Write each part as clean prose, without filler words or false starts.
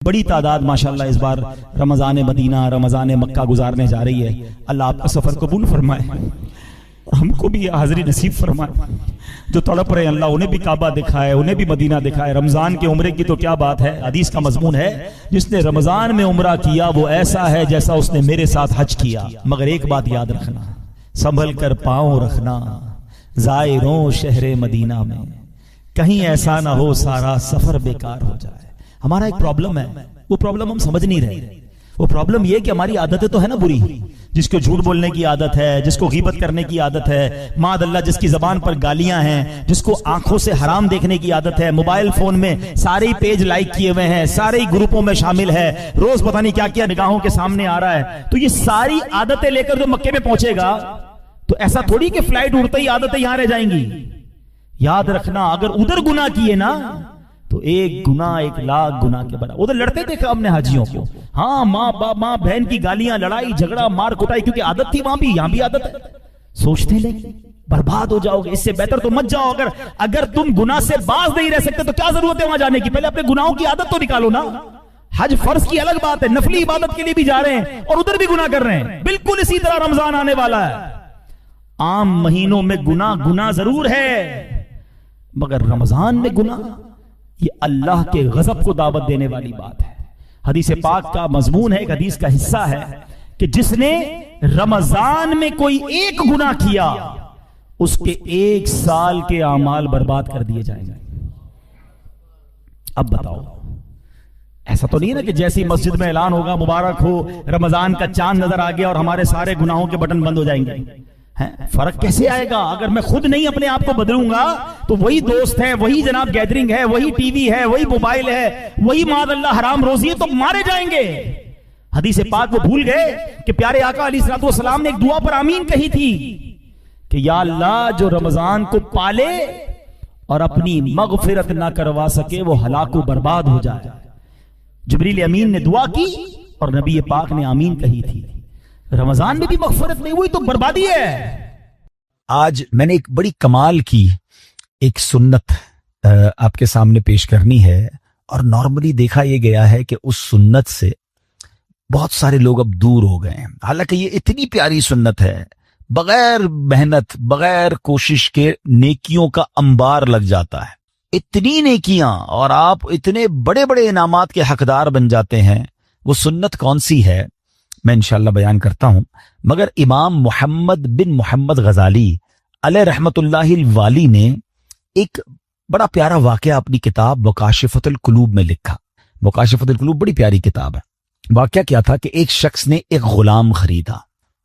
بڑی تعداد ماشاءاللہ اس بار رمضان مدینہ رمضان مکہ گزارنے جا رہی ہے. اللہ آپ کا سفر قبول فرمائے اور ہم کو بھی حاضری نصیب فرمائے. جو تڑپ رہے ہیں اللہ انہیں بھی کعبہ دکھائے, انہیں بھی مدینہ دکھائے. رمضان کے عمرے کی تو کیا بات ہے, حدیث کا مضمون ہے جس نے رمضان میں عمرہ کیا وہ ایسا ہے جیسا اس نے میرے ساتھ حج کیا. مگر ایک بات یاد رکھنا, سنبھل کر پاؤں رکھنا زائروں شہر مدینہ میں, کہیں ایسا نہ ہو سارا سفر بیکار ہو جائے. ہمارا ایک پرابلم ہے, وہ پرابلم ہم سمجھ نہیں رہے. وہ پرابلم یہ کہ ہماری عادتیں تو ہے نا بری, جس کو جھوٹ بولنے کی عادت ہے, جس کو غیبت کرنے کی عادت ہے, معاذ اللہ جس کی زبان پر گالیاں ہیں, جس کو آنکھوں سے حرام دیکھنے کی عادت ہے, موبائل فون میں سارے ہی پیج لائک کیے ہوئے ہیں, سارے ہی گروپوں میں شامل ہے, روز پتہ نہیں کیا کیا نگاہوں کے سامنے آ رہا ہے. تو یہ ساری عادتیں لے کر جو مکے میں پہنچے گا تو ایسا تھوڑی کہ فلائٹ اڑتے ہی عادتیں یہاں رہ جائیں گی. یاد رکھنا اگر ادھر گناہ کیے نا تو ایک گناہ 1,00,000 گناہ کے برابر. ادھر لڑتے دیکھا ہم نے حاجیوں کو, ہاں ماں بہن کی گالیاں, لڑائی جھگڑا, مار کٹائی, کیونکہ عادت تھی وہاں بھی, یہاں بھی عادت ہے. سوچتے لیں برباد ہو جاؤ گے, اس سے بہتر تو مت جاؤ. اگر تم گناہ سے باز نہیں رہ سکتے تو کیا ضرورت ہے وہاں جانے کی؟ پہلے اپنے گناہوں کی عادت تو نکالو نا. حج فرض کی الگ بات ہے, نفلی عبادت کے لیے بھی جا رہے ہیں اور ادھر بھی گناہ کر رہے ہیں. بالکل اسی طرح رمضان آنے والا ہے. عام مہینوں میں گناہ ضرور ہے, مگر رمضان میں گناہ یہ اللہ کے غضب کو دعوت دینے والی بات ہے. حدیث پاک کا مضمون ہے, ایک حدیث کا حصہ ہے کہ جس نے رمضان میں کوئی ایک گناہ کیا اس کے 1 سال کے اعمال برباد کر دیے جائیں گے. اب بتاؤ, ایسا تو نہیں ہے نا کہ جیسی مسجد میں اعلان ہوگا مبارک ہو رمضان کا چاند نظر آ گیا اور ہمارے سارے گناہوں کے بٹن بند ہو جائیں گے. فرق کیسے آئے گا اگر میں خود نہیں اپنے آپ کو بدلوں گا؟ تو وہی دوست ہے, وہی جناب گیدرنگ ہے, وہی ٹی وی ہے, وہی موبائل ہے, وہی معاذ اللہ حرام روزی ہے, تو مارے جائیں گے. حدیث پاک وہ بھول گئے کہ پیارے آقا علیہ الصلوۃ والسلام نے ایک دعا پر آمین کہی تھی کہ یا اللہ جو رمضان کو پالے اور اپنی مغفرت نہ کروا سکے وہ ہلاک و برباد ہو جائے. جبریل امین نے دعا کی اور نبی پاک نے آمین کہی تھی. رمضان میں بھی مغفرت نہیں ہوئی تو بربادی ہے. آج میں نے ایک بڑی کمال کی ایک سنت آپ کے سامنے پیش کرنی ہے, اور نارملی دیکھا یہ گیا ہے کہ اس سنت سے بہت سارے لوگ اب دور ہو گئے ہیں. حالانکہ یہ اتنی پیاری سنت ہے, بغیر محنت بغیر کوشش کے نیکیوں کا انبار لگ جاتا ہے. اتنی نیکیاں اور آپ اتنے بڑے بڑے انعامات کے حقدار بن جاتے ہیں. وہ سنت کون سی ہے میں انشاءاللہ بیان کرتا ہوں. مگر امام محمد بن محمد غزالی علیہ رحمت اللہ الوالی نے ایک بڑا پیارا واقعہ اپنی کتاب مکاشفۃ القلوب میں لکھا. مکاشفۃ القلوب بڑی پیاری کتاب ہے. واقعہ کیا تھا کہ ایک شخص نے ایک غلام خریدا.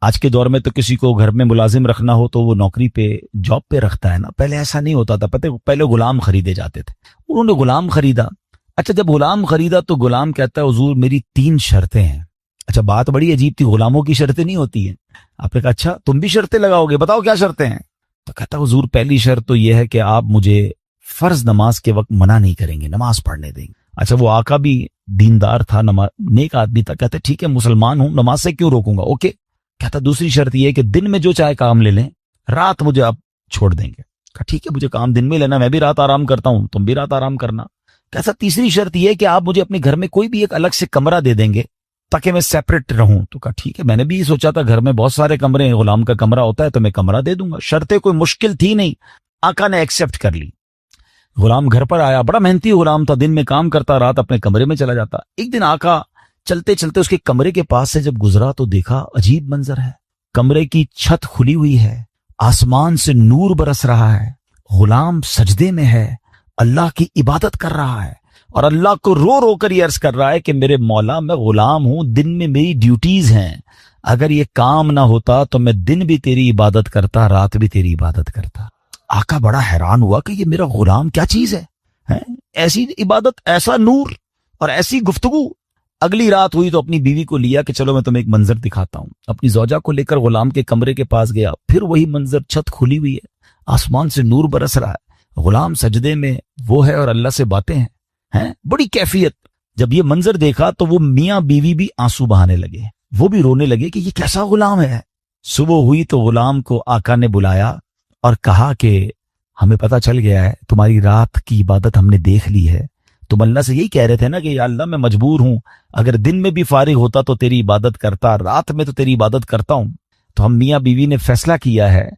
آج کے دور میں تو کسی کو گھر میں ملازم رکھنا ہو تو وہ نوکری پہ جاب پہ رکھتا ہے نا, پہلے ایسا نہیں ہوتا تھا. پہلے غلام خریدے جاتے تھے. انہوں نے غلام خریدا. اچھا جب غلام خریدا تو غلام کہتا ہے حضور میری 3 شرطیں ہیں. اچھا بات بڑی عجیب تھی, غلاموں کی شرطیں نہیں ہوتی ہیں. آپ نے کہا اچھا تم بھی شرطیں لگاؤ گے, بتاؤ کیا شرطیں ہیں؟ تو کہتا حضور پہلی شرط تو یہ ہے کہ آپ مجھے فرض نماز کے وقت منع نہیں کریں گے, نماز پڑھنے دیں گے. اچھا وہ آقا بھی دیندار تھا, نیک آدمی تھا. کہتے ٹھیک ہے مسلمان ہوں, نماز سے کیوں روکوں گا, اوکے. کہتا دوسری شرط یہ ہے کہ دن میں جو چاہے کام لے لیں, رات مجھے آپ چھوڑ دیں گے. کہا ٹھیک ہے مجھے کام دن میں لینا, میں بھی رات آرام کرتا ہوں, تم بھی رات آرام کرنا. کہتا تیسری شرط یہ ہے کہ آپ مجھے اپنے گھر میں کوئی بھی ایک الگ سے کمرہ دے دیں گے تاکہ میں سیپریٹ رہوں. تو کہا ٹھیک ہے, میں نے بھی سوچا تھا گھر میں بہت سارے کمرے ہیں, غلام کا کمرہ ہوتا ہے تو میں کمرہ دے دوں گا. شرطیں کوئی مشکل تھی نہیں, آقا نے ایکسپٹ کر لی. غلام گھر پر آیا, بڑا محنتی غلام تھا, دن میں کام کرتا, رات اپنے کمرے میں چلا جاتا. ایک دن آقا چلتے چلتے اس کے کمرے کے پاس سے جب گزرا تو دیکھا عجیب منظر ہے. کمرے کی چھت کھلی ہوئی ہے, آسمان سے نور برس رہا ہے, غلام سجدے میں ہے, اللہ کی عبادت کر رہا ہے اور اللہ کو رو رو کر یہ عرض کر رہا ہے کہ میرے مولا میں غلام ہوں, دن میں میری ڈیوٹیز ہیں, اگر یہ کام نہ ہوتا تو میں دن بھی تیری عبادت کرتا, رات بھی تیری عبادت کرتا. آقا بڑا حیران ہوا کہ یہ میرا غلام کیا چیز ہے, ایسی عبادت, ایسا نور اور ایسی گفتگو. اگلی رات ہوئی تو اپنی بیوی کو لیا کہ چلو میں تمہیں ایک منظر دکھاتا ہوں. اپنی زوجہ کو لے کر غلام کے کمرے کے پاس گیا, پھر وہی منظر, چھت کھلی ہوئی ہے, آسمان سے نور برس رہا ہے, غلام سجدے میں وہ ہے اور اللہ سے باتیں ہیں, بڑی کیفیت. جب یہ منظر دیکھا تو وہ میاں بیوی بھی آنسو بہانے لگے, وہ بھی رونے لگے کہ یہ کیسا غلام ہے. صبح ہوئی تو غلام کو آقا نے بلایا اور کہا کہ ہمیں پتہ چل گیا ہے تمہاری رات کی عبادت ہم نے دیکھ لی ہے, تم اللہ سے یہی کہہ رہے تھے نا کہ یا اللہ میں مجبور ہوں، اگر دن میں بھی فارغ ہوتا تو تیری عبادت کرتا، رات میں تو تیری عبادت کرتا ہوں۔ تو ہم میاں بیوی نے فیصلہ کیا ہے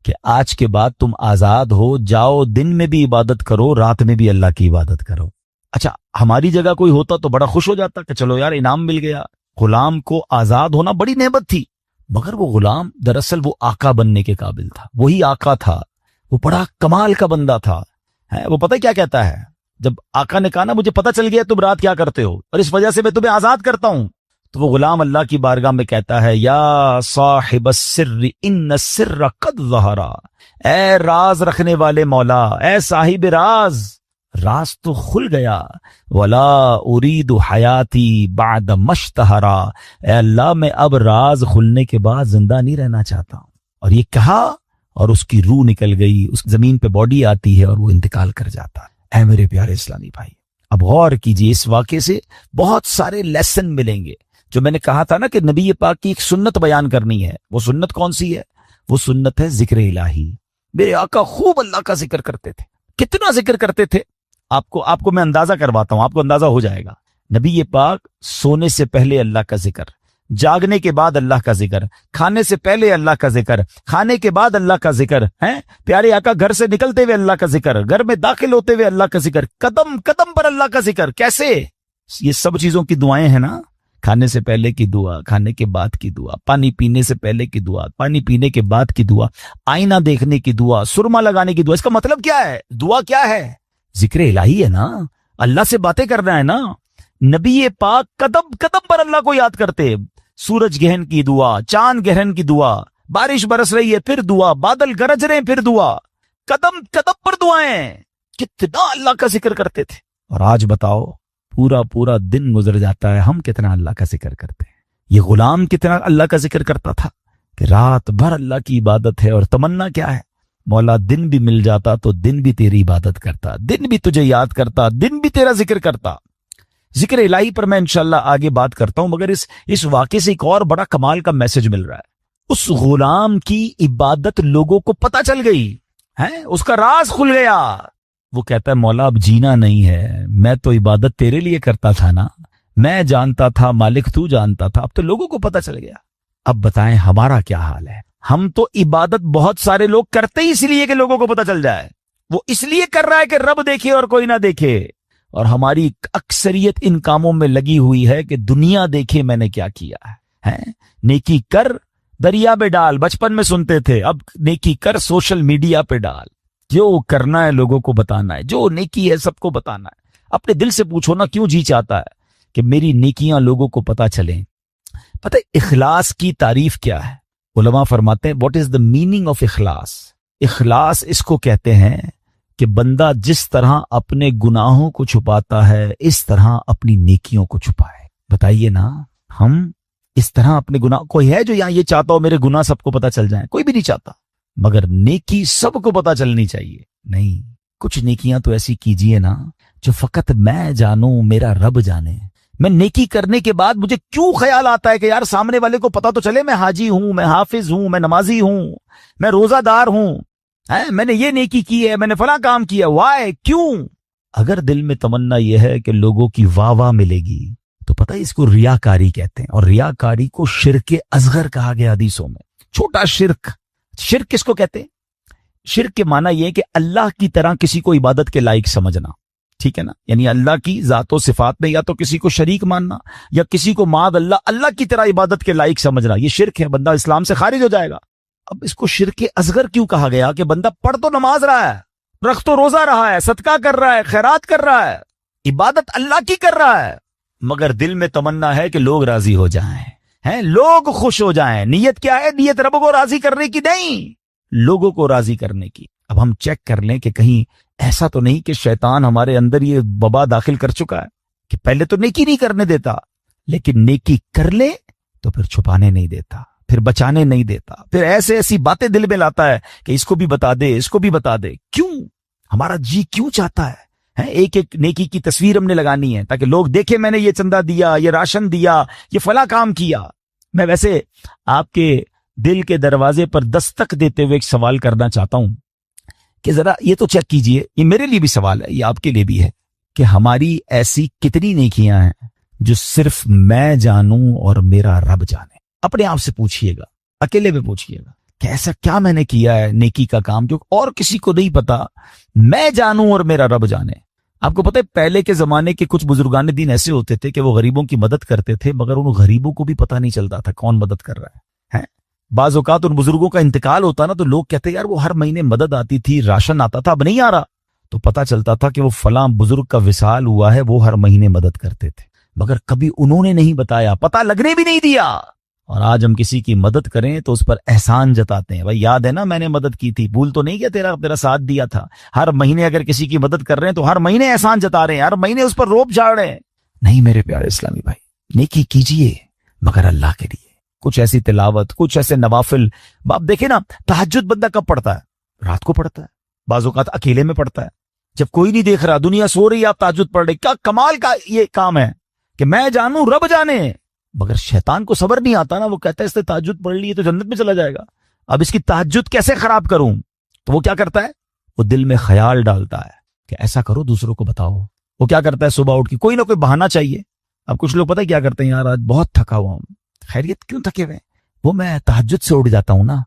کہ آج کے بعد تم آزاد ہو، جاؤ دن میں بھی عبادت کرو، رات میں بھی اللہ کی عبادت کرو۔ اچھا ہماری جگہ کوئی ہوتا تو بڑا خوش ہو جاتا کہ چلو یار انعام مل گیا۔ غلام کو آزاد ہونا بڑی نعمت تھی، مگر وہ غلام دراصل وہ آقا بننے کے قابل تھا، وہی آقا تھا، وہ بڑا کمال کا بندہ تھا۔ وہ پتہ کیا کہتا ہے، جب آقا نے کہا نا مجھے پتہ چل گیا تم رات کیا کرتے ہو اور اس وجہ سے میں تمہیں آزاد کرتا ہوں، تو وہ غلام اللہ کی بارگاہ میں کہتا ہے یا صاحب السر ان السر قد ظہر، اے راز رکھنے والے مولا، اے صاحب راز، راز تو کھل گیا، ولا ارید حیاتی بعد مشتہرا، اے اللہ میں اب راز کھلنے کے بعد زندہ نہیں رہنا چاہتا ہوں۔ اور یہ کہا اور اس کی روح نکل گئی، اس زمین پہ باڈی آتی ہے اور وہ انتقال کر جاتا ہے۔ اے میرے پیارے اسلامی بھائی، اب غور کیجئے، اس واقعے سے بہت سارے لیسن ملیں گے۔ جو میں نے کہا تھا نا کہ نبی پاک کی ایک سنت بیان کرنی ہے، وہ سنت کون سی ہے؟ وہ سنت ہے ذکر الہی۔ میرے آقا خوب اللہ کا ذکر کرتے تھے۔ کتنا ذکر کرتے تھے آپ کو میں اندازہ کرواتا ہوں، آپ کو اندازہ ہو جائے گا۔ نبی پاک سونے سے پہلے اللہ کا ذکر، جاگنے کے بعد اللہ کا ذکر، کھانے سے پہلے اللہ کا ذکر، کھانے کے بعد اللہ کا ذکر ہے۔ پیارے آقا گھر سے نکلتے ہوئے اللہ کا ذکر، گھر میں داخل ہوتے ہوئے اللہ کا ذکر، قدم قدم پر اللہ کا ذکر۔ کیسے؟ یہ سب چیزوں کی دعائیں ہیں نا، کھانے سے پہلے کی دعا، کھانے کے بعد کی دعا، پانی پینے سے پہلے کی دعا، پانی پینے کے بعد کی دعا، آئینہ دیکھنے کی دعا، سرما لگانے کی دعا۔ اس کا مطلب کیا ہے؟ دعا کیا ہے؟ ذکر الہی ہے نا، اللہ سے باتیں کرنا ہے نا۔ نبی پاک قدم قدم پر اللہ کو یاد کرتے، سورج گہن کی دعا، چاند گہن کی دعا، بارش برس رہی ہے پھر دعا، بادل گرج رہے ہیں پھر دعا، قدم قدم پر دعائیں۔ کتنا اللہ کا ذکر کرتے تھے۔ اور آج بتاؤ، پورا دن گزر جاتا ہے، ہم کتنا اللہ کا ذکر کرتے ہیں؟ یہ غلام کتنا اللہ کا ذکر کرتا تھا کہ رات بھر اللہ کی عبادت ہے، اور تمنا کیا ہے؟ مولا دن بھی مل جاتا تو دن بھی تیری عبادت کرتا، دن بھی تجھے یاد کرتا، دن بھی تیرا ذکر کرتا۔ ذکر الہی پر میں انشاءاللہ آگے بات کرتا ہوں، مگر اس واقعے سے ایک اور بڑا کمال کا میسج مل رہا ہے۔ اس غلام کی عبادت لوگوں کو پتہ چل گئی ہے، اس کا راز کھل گیا۔ وہ کہتا ہے مولا اب جینا نہیں ہے، میں تو عبادت تیرے لیے کرتا تھا نا، میں جانتا تھا مالک تو جانتا تھا، اب تو لوگوں کو پتہ چل گیا۔ اب بتائیں ہمارا کیا حال ہے؟ ہم تو عبادت بہت سارے لوگ کرتے ہی اس لیے کہ لوگوں کو پتہ چل جائے، وہ اس لیے کر رہا ہے کہ رب دیکھے اور کوئی نہ دیکھے، اور ہماری اکثریت ان کاموں میں لگی ہوئی ہے کہ دنیا دیکھے میں نے کیا کیا ہے۔ نیکی کر دریا میں ڈال، بچپن میں سنتے تھے، اب نیکی کر سوشل میڈیا پہ ڈال، جو کرنا ہے لوگوں کو بتانا ہے، جو نیکی ہے سب کو بتانا ہے۔ اپنے دل سے پوچھو نا، کیوں جی چاہتا ہے کہ میری نیکیاں لوگوں کو پتہ چلیں؟ پتہ اخلاص کی تعریف کیا ہے؟ علماء فرماتے ہیں what is the meaning of اخلاص؟ اخلاص اس کو کہتے ہیں کہ بندہ جس طرح اپنے گناہوں کو چھپاتا ہے اس طرح اپنی نیکیوں کو چھپائے۔ بتائیے نا، ہم اس طرح اپنے گناہ، کوئی ہے جو یہاں یہ چاہتا ہو میرے گناہ سب کو پتہ چل جائیں؟ کوئی بھی نہیں چاہتا، مگر نیکی سب کو پتہ چلنی چاہیے۔ نہیں، کچھ نیکیاں تو ایسی کیجئے نا جو فقط میں جانوں، میرا رب جانے۔ میں نیکی کرنے کے بعد مجھے کیوں خیال آتا ہے کہ یار سامنے والے کو پتہ تو چلے میں حاجی ہوں، میں حافظ ہوں، میں نمازی ہوں، میں روزہ دار ہوں، میں نے یہ نیکی کی ہے، میں نے فلاں کام کیا، وائے؟ کیوں؟ اگر دل میں تمنا یہ ہے کہ لوگوں کی واہ واہ ملے گی تو پتہ اس کو ریاکاری کہتے ہیں، اور ریاکاری کو شرک اصغر کہا گیا حدیثوں میں، چھوٹا شرک۔ شرک کس کو کہتے ہیں؟ شرک کے معنی یہ ہے کہ اللہ کی طرح کسی کو عبادت کے لائق سمجھنا، ٹھیک ہے نا؟ یعنی اللہ کی ذات و صفات میں یا تو کسی کو شریک ماننا یا کسی کو معاذ اللہ کی طرح عبادت کے لائق سمجھنا، یہ شرک ہے، بندہ اسلام سے خارج ہو جائے گا۔ اب اس کو شرک اصغر کیوں کہا گیا؟ کہ بندہ پڑھ تو نماز رہا ہے، رکھ تو روزہ رہا ہے، صدقہ کر رہا ہے، خیرات کر رہا ہے، عبادت اللہ کی کر رہا ہے، مگر دل میں تمنا ہے کہ لوگ راضی ہو جائیں، لوگ خوش ہو جائیں۔ نیت کیا ہے؟ نیت رب کو راضی کرنے کی نہیں، لوگوں کو راضی کرنے کی۔ اب ہم چیک کر لیں کہ کہیں ایسا تو نہیں کہ شیطان ہمارے اندر یہ وبا داخل کر چکا ہے کہ پہلے تو نیکی نہیں کرنے دیتا، لیکن نیکی کر لے تو پھر چھپانے نہیں دیتا، پھر بچانے نہیں دیتا، پھر ایسی باتیں دل میں لاتا ہے کہ اس کو بھی بتا دے، اس کو بھی بتا دے۔ کیوں؟ ہمارا جی کیوں چاہتا ہے ایک ایک نیکی کی تصویر ہم نے لگانی ہے تاکہ لوگ دیکھیں میں نے یہ چندہ دیا، یہ راشن دیا، یہ فلاں کام کیا۔ میں ویسے آپ کے دل کے دروازے پر دستک دیتے ہوئے ایک سوال کرنا چاہتا ہوں کہ ذرا یہ تو چیک کیجئے، یہ میرے لیے بھی سوال ہے، یہ آپ کے لیے بھی ہے۔ کہ ہماری ایسی کتنی نیکیاں ہیں جو صرف میں جانوں اور میرا رب جانے. اپنے آپ سے پوچھئے گا, اکیلے میں پوچھئے گا کہ ایسا کیا میں نے کیا ہے نیکی کا کام جو اور کسی کو نہیں پتا, میں جانوں اور میرا رب جانے. آپ کو پتہ ہے پہلے کے زمانے کے کچھ بزرگان دین ایسے ہوتے تھے کہ وہ غریبوں کی مدد کرتے تھے, مگر ان غریبوں کو بھی پتہ نہیں چلتا تھا کون مدد کر رہا ہے. بعض اوقات ان بزرگوں کا انتقال ہوتا نا تو لوگ کہتے یار وہ ہر مہینے مدد آتی تھی, راشن آتا تھا, اب نہیں آ رہا. تو پتہ چلتا تھا کہ وہ فلاں بزرگ کا وصال ہوا ہے, وہ ہر مہینے مدد کرتے تھے, مگر کبھی انہوں نے نہیں بتایا, پتہ لگنے بھی نہیں دیا. اور آج ہم کسی کی مدد کریں تو اس پر احسان جتاتے ہیں, بھائی یاد ہے نا میں نے مدد کی تھی, بھول تو نہیں کیا تیرا ساتھ دیا تھا. ہر مہینے اگر کسی کی مدد کر رہے ہیں تو ہر مہینے احسان جتا رہے ہیں, ہر مہینے اس پر روب جھاڑ رہے ہیں. نہیں میرے پیارے اسلامی بھائی, نیکی کیجئے مگر اللہ کے لیے. کچھ ایسی تلاوت, کچھ ایسے نوافل. آپ دیکھیں نا تہجد بندہ کب پڑھتا ہے؟ رات کو پڑھتا ہے, بعض اوقات اکیلے میں پڑھتا ہے, جب کوئی نہیں دیکھ رہا, دنیا سو رہی ہے, آپ تہجد پڑھ رہے. کیا کمال کا یہ کام ہے کہ میں جانوں رب جانے. مگر شیطان کو صبر نہیں آتا نا, وہ کہتا ہے اس نے تہجد پڑھ لی ہے تو جنت میں چلا جائے گا, اب اس کی تہجد کیسے خراب کروں. تو وہ کیا کرتا ہے, وہ دل میں خیال ڈالتا ہے کہ ایسا کرو دوسروں کو بتاؤ. وہ کیا کرتا ہے, صبح اٹھ کے کوئی نہ کوئی بہانہ چاہیے. اب کچھ لوگ پتہ ہے کیا کرتے ہیں, یار آج بہت تھکا ہوا ہوں. خیریت کیوں تھکے ہوئے؟ وہ میں تہجد سے اٹھ جاتا ہوں نا.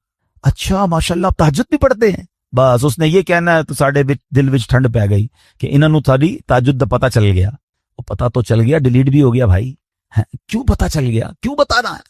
اچھا ماشاءاللہ آپ تہجد بھی پڑھتے ہیں. بس اس نے یہ کہنا ہے تو ساڈے دل وچ ٹھنڈ پی گئی کہ انہاں نوں تھاری تہجد دا پتہ چل گیا. وہ پتہ تو چل گیا, ڈیلیٹ بھی ہو گیا بھائی. کیوں پتہ چل گیا, کیوں بتانا ہے؟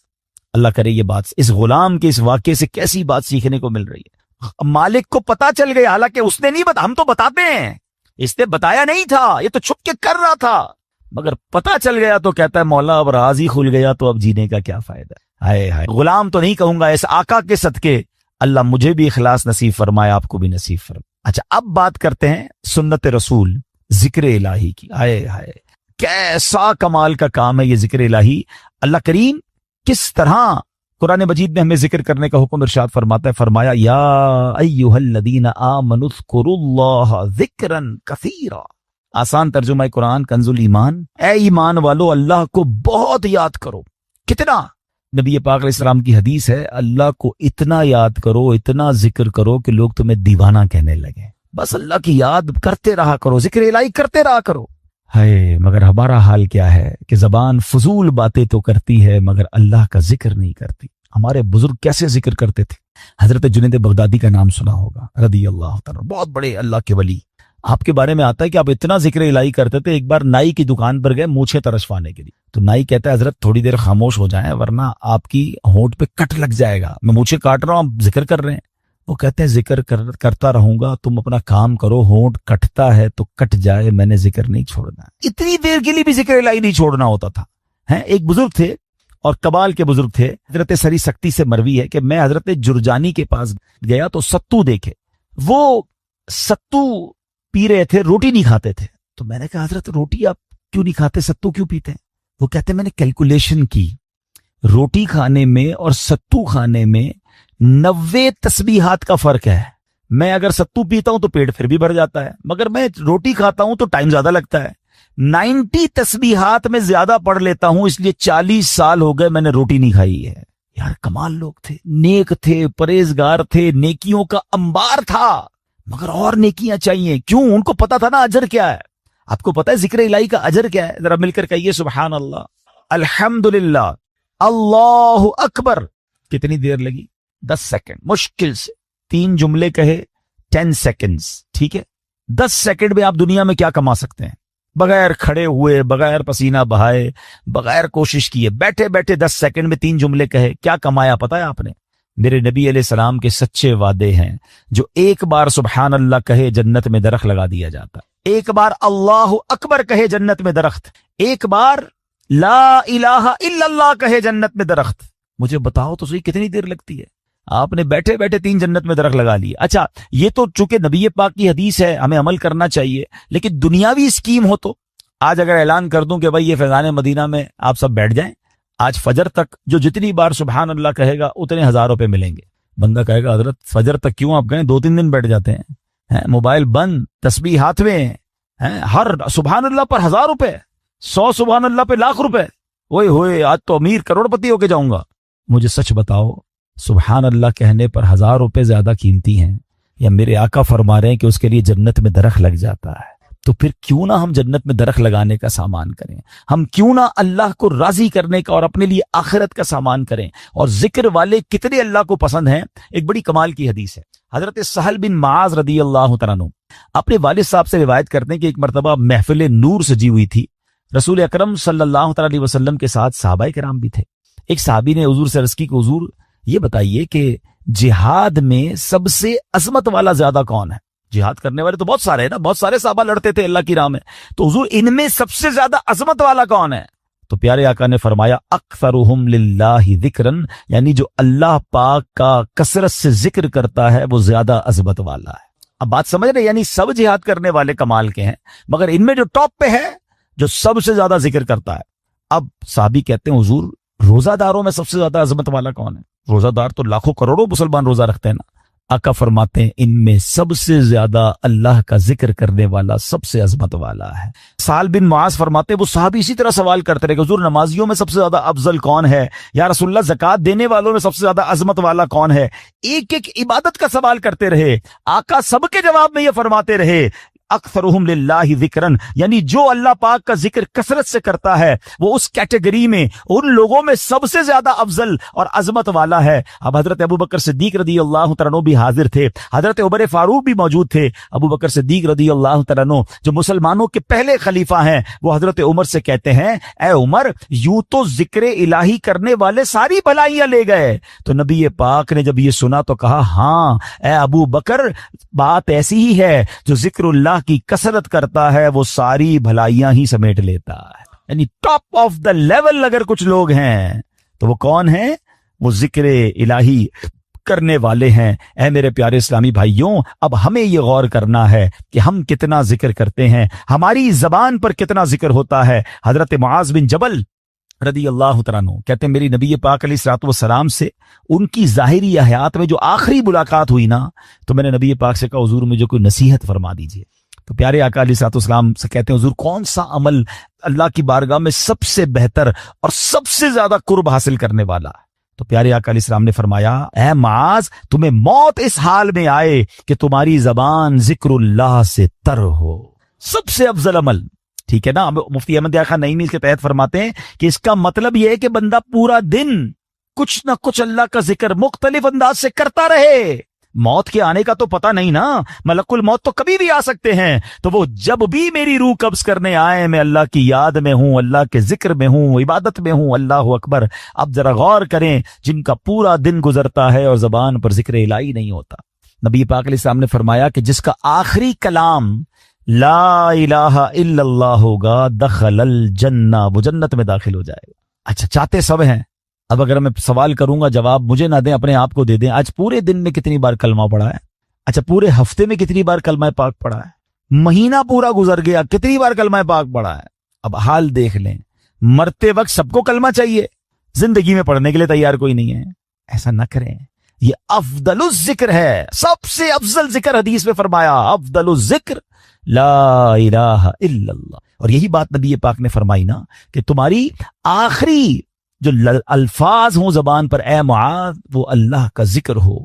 اللہ کرے یہ بات اس غلام کے اس واقعے سے کیسی بات سیکھنے کو مل رہی ہے. مالک کو پتہ چل گیا, حالانکہ اس نے نہیں بتا, ہم تو بتاتے ہیں, اس نے بتایا نہیں تھا, یہ تو چھپ کے کر رہا تھا, مگر پتہ چل گیا تو کہتا ہے مولا اب راز ہی کھل گیا تو اب جینے کا کیا فائدہ. ہائے ہائے, غلام تو نہیں کہوں گا, اس آقا کے صدقے اللہ مجھے بھی اخلاص نصیب فرمائے, آپ کو بھی نصیب فرمائے. اچھا اب بات کرتے ہیں سنت رسول, ذکر الہی کی. ہائے ہائے کیسا کمال کا کام ہے یہ ذکر الہی. اللہ کریم کس طرح قرآن مجید میں ہمیں ذکر کرنے کا حکم ارشاد فرماتا ہے. فرمایا یا ایھا الذین آمنوا اذکروا اللہ ذکرا کثیرا. آسان ترجمہ قرآن کنز الایمان, اے ایمان والو اللہ کو بہت یاد کرو. کتنا؟ نبی پاک علیہ السلام کی حدیث ہے, اللہ کو اتنا یاد کرو, اتنا ذکر کرو کہ لوگ تمہیں دیوانہ کہنے لگے. بس اللہ کی یاد کرتے رہا کرو, ذکر الہی کرتے رہا کرو. ہے مگر ہمارا حال کیا ہے کہ زبان فضول باتیں تو کرتی ہے مگر اللہ کا ذکر نہیں کرتی. ہمارے بزرگ کیسے ذکر کرتے تھے. حضرت جنید بغدادی کا نام سنا ہوگا رضی اللہ تعالی, بہت بڑے اللہ کے ولی. آپ کے بارے میں آتا ہے کہ آپ اتنا ذکر الہی کرتے تھے, ایک بار نائی کی دکان پر گئے مونچھیں ترشوانے کے لیے. تو نائی کہتا ہے حضرت تھوڑی دیر خاموش ہو جائیں ورنہ آپ کی ہونٹ پہ کٹ لگ جائے گا, میں مونچھیں کاٹ رہا ہوں آپ ذکر کر رہے ہیں. وہ کہتے ہیں ذکر کرتا رہوں گا, تم اپنا کام کرو, ہونٹ کٹتا ہے تو کٹ جائے, میں نے ذکر نہیں چھوڑنا. اتنی دیر کے لیے بھی ذکر الہی نہیں چھوڑنا ہوتا تھا. ایک بزرگ تھے اور کبال کے بزرگ تھے, حضرت سری سکتی سے مروی ہے کہ میں حضرت جرجانی کے پاس گیا تو ستو دیکھے, وہ ستو پی رہے تھے, روٹی نہیں کھاتے تھے. تو میں نے کہا حضرت روٹی آپ کیوں نہیں کھاتے, ستو کیوں پیتے ہیں؟ وہ کہتے ہیں میں نے کیلکولیشن کی, روٹی کھانے میں اور ستو کھانے میں 90 تسبیحات کا فرق ہے. میں اگر ستو پیتا ہوں تو پیٹ پھر بھی بھر جاتا ہے, مگر میں روٹی کھاتا ہوں تو ٹائم زیادہ لگتا ہے. 90 تسبیحات میں زیادہ پڑھ لیتا ہوں, اس لیے 40 سال ہو گئے میں نے روٹی نہیں کھائی ہے. یار کمال لوگ تھے, نیک تھے, پرہیزگار تھے, نیکیوں کا انبار تھا, مگر اور نیکیاں چاہیے. کیوں؟ ان کو پتا تھا نا اجر کیا ہے. آپ کو پتا ہے ذکر الہی کا اجر کیا ہے؟ ذرا مل کر کہیے سبحان اللہ, الحمدللہ, اللہ اکبر. کتنی دیر لگی؟ 10 سیکنڈ مشکل سے. 3 جملے کہے 10 سیکنڈز, ٹھیک ہے. 10 سیکنڈ میں آپ دنیا میں کیا کما سکتے ہیں؟ بغیر کھڑے ہوئے, بغیر پسینہ بہائے, بغیر کوشش کیے, بیٹھے بیٹھے 10 سیکنڈ میں 3 جملے کہے, کیا کمایا پتا ہے آپ نے؟ میرے نبی علیہ السلام کے سچے وعدے ہیں, جو ایک بار سبحان اللہ کہے جنت میں درخت لگا دیا جاتا, ایک بار اللہ اکبر کہے جنت میں درخت, ایک بار لا الہ الا اللہ کہے جنت میں درخت. مجھے بتاؤ تو صحیح کتنی دیر لگتی ہے؟ آپ نے بیٹھے بیٹھے 3 جنت میں درخت لگا لیے. اچھا یہ تو چونکہ نبی پاک کی حدیث ہے, ہمیں عمل کرنا چاہیے, لیکن دنیاوی اسکیم ہو تو آج اگر اعلان کر دوں کہ بھائی یہ فیضان مدینہ میں آپ سب بیٹھ جائیں, آج فجر تک جو جتنی بار سبحان اللہ کہے گا اتنے 1000 روپے ملیں گے. بندہ کہے گا حضرت فجر تک کیوں, آپ گئے 2-3 دن بیٹھ جاتے ہیں, موبائل بند, تسبیح ہاتھ میں, ہر سبحان اللہ پر 1000 روپے, 100 سبحان اللہ پہ لاکھ روپے. اوئے ہوئے آج تو امیر کروڑ پتی ہو کے جاؤں گا. مجھے سچ بتاؤ, سبحان اللہ کہنے پر 1000 روپے زیادہ قیمتی ہیں, یا میرے آقا فرما رہے ہیں کہ اس کے لیے جنت میں درخت لگ جاتا ہے؟ تو پھر کیوں نہ ہم جنت میں درخت لگانے کا سامان کریں, ہم کیوں نہ اللہ کو راضی کرنے کا اور اپنے لیے آخرت کا سامان کریں. اور ذکر والے کتنے اللہ کو پسند ہیں. ایک بڑی کمال کی حدیث ہے, حضرت سہل بن معاذ رضی اللہ تعالیٰ عنہ اپنے والد صاحب سے روایت کرتے ہیں کہ ایک مرتبہ محفل نور سجی ہوئی تھی. رسول اکرم صلی اللہ تعالیٰ علیہ وسلم کے ساتھ صحابہ کرام بھی تھے. ایک صحابی نے حضور سے عرض کی کہ حضور یہ بتائیے کہ جہاد میں سب سے عظمت والا زیادہ کون ہے؟ جہاد کرنے والے تو بہت سارے ہیں نا, بہت سارے صحابہ لڑتے تھے اللہ کی راہ میں, تو حضور ان میں سب سے زیادہ عظمت والا کون ہے؟ تو پیارے آقا نے فرمایا اکثرہم للہ ذکرن, یعنی جو اللہ پاک کا کثرت سے ذکر کرتا ہے وہ زیادہ عظمت والا ہے. اب بات سمجھ رہے, یعنی سب جہاد کرنے والے کمال کے ہیں, مگر ان میں جو ٹاپ پہ ہے جو سب سے زیادہ ذکر کرتا ہے. اب صحابی کہتے ہیں حضور روزہ داروں میں سب سے زیادہ عظمت والا کون ہے؟ روزہ دار تو لاکھوں کروڑوں مسلمان روزہ رکھتے ہیں نا. آقا فرماتے ہیں ان میں سب سے زیادہ اللہ کا ذکر کرنے والا سب سے عظمت والا ہے. سال بن معاذ فرماتے ہیں وہ صحابی اسی طرح سوال کرتے رہے کہ حضور نمازیوں میں سب سے زیادہ افضل کون ہے؟ یا رسول اللہ زکوٰۃ دینے والوں میں سب سے زیادہ عظمت والا کون ہے؟ ایک ایک عبادت کا سوال کرتے رہے. آقا سب کے جواب میں یہ فرماتے رہے اکثرہم للہ ذکرن, یعنی جو اللہ پاک کا ذکر کثرت سے کرتا ہے وہ اس کیٹیگری میں ان لوگوں میں سب سے زیادہ افضل اور عظمت والا ہے. اب حضرت ابو بکر صدیق رضی اللہ تعالیٰ عنہ بھی حاضر تھے, حضرت عمر فاروق بھی موجود تھے. ابو بکر صدیق رضی اللہ تعالیٰ عنہ جو مسلمانوں کے پہلے خلیفہ ہیں, وہ حضرت عمر سے کہتے ہیں اے عمر یوں تو ذکر الہی کرنے والے ساری بھلائیاں لے گئے. تو نبی پاک نے جب یہ سنا تو کہا ہاں اے ابو بکر بات ایسی ہی ہے, جو ذکر اللہ کی کثرت کرتا ہے وہ ساری بھلائیاں ہی سمیٹ لیتا ہے. یعنی ٹاپ آف دا لیول اگر کچھ لوگ ہیں تو وہ کون ہیں؟ وہ ذکر الہی کرنے والے ہیں. اے میرے پیارے اسلامی بھائیوں, اب ہمیں یہ غور کرنا ہے کہ ہم کتنا ذکر کرتے ہیں, ہماری زبان پر کتنا ذکر ہوتا ہے. حضرت معاذ بن جبل رضی اللہ تعالیٰ عنہ کہتے ہیں میری نبی پاک علیہ الصلوۃ والسلام سے ان کی ظاہری حیات میں جو آخری ملاقات ہوئی نا, تو میں نے نبی پاک سے کہا حضور مجھے کوئی نصیحت فرما دیجیے. تو پیارے آقا علیہ الصلوۃ والسلام سے کہتے ہیں حضور کون سا عمل اللہ کی بارگاہ میں سب سے بہتر اور سب سے زیادہ قرب حاصل کرنے والا ہے؟ تو پیارے آقا علیہ السلام نے فرمایا اے معاذ تمہیں موت اس حال میں آئے کہ تمہاری زبان ذکر اللہ سے تر ہو. سب سے افضل عمل, ٹھیک ہے نا. مفتی احمد خان نعیمی اس کے تحت فرماتے ہیں کہ اس کا مطلب یہ ہے کہ بندہ پورا دن کچھ نہ کچھ اللہ کا ذکر مختلف انداز سے کرتا رہے. موت کے آنے کا تو پتہ نہیں نا, ملک الموت تو کبھی بھی آ سکتے ہیں. تو وہ جب بھی میری روح قبض کرنے آئے میں اللہ کی یاد میں ہوں, اللہ کے ذکر میں ہوں, عبادت میں ہوں. اللہ اکبر. اب ذرا غور کریں جن کا پورا دن گزرتا ہے اور زبان پر ذکر الہی نہیں ہوتا. نبی پاک علیہ السلام نے فرمایا کہ جس کا آخری کلام لا الہ الا اللہ ہوگا دخل الجنہ, وہ جنت میں داخل ہو جائے گا. اچھا چاہتے سب ہیں. اب اگر میں سوال کروں گا جواب مجھے نہ دیں, اپنے آپ کو دے دیں. آج پورے دن میں کتنی بار کلمہ پڑھا ہے؟ اچھا پورے ہفتے میں کتنی بار کلمہ پاک پڑھا ہے؟ مہینہ پورا گزر گیا کتنی بار کلمہ پاک پڑھا ہے؟ اب حال دیکھ لیں. مرتے وقت سب کو کلمہ چاہیے, زندگی میں پڑھنے کے لیے تیار کوئی نہیں ہے. ایسا نہ کریں, یہ افضل الذکر ہے, سب سے افضل ذکر. حدیث میں فرمایا افضل الذکر لا الہ الا اللہ. اور یہی بات نبی پاک نے فرمائی نا کہ تمہاری آخری جو الفاظ ہوں زبان پر اے معاذ وہ اللہ کا ذکر ہو.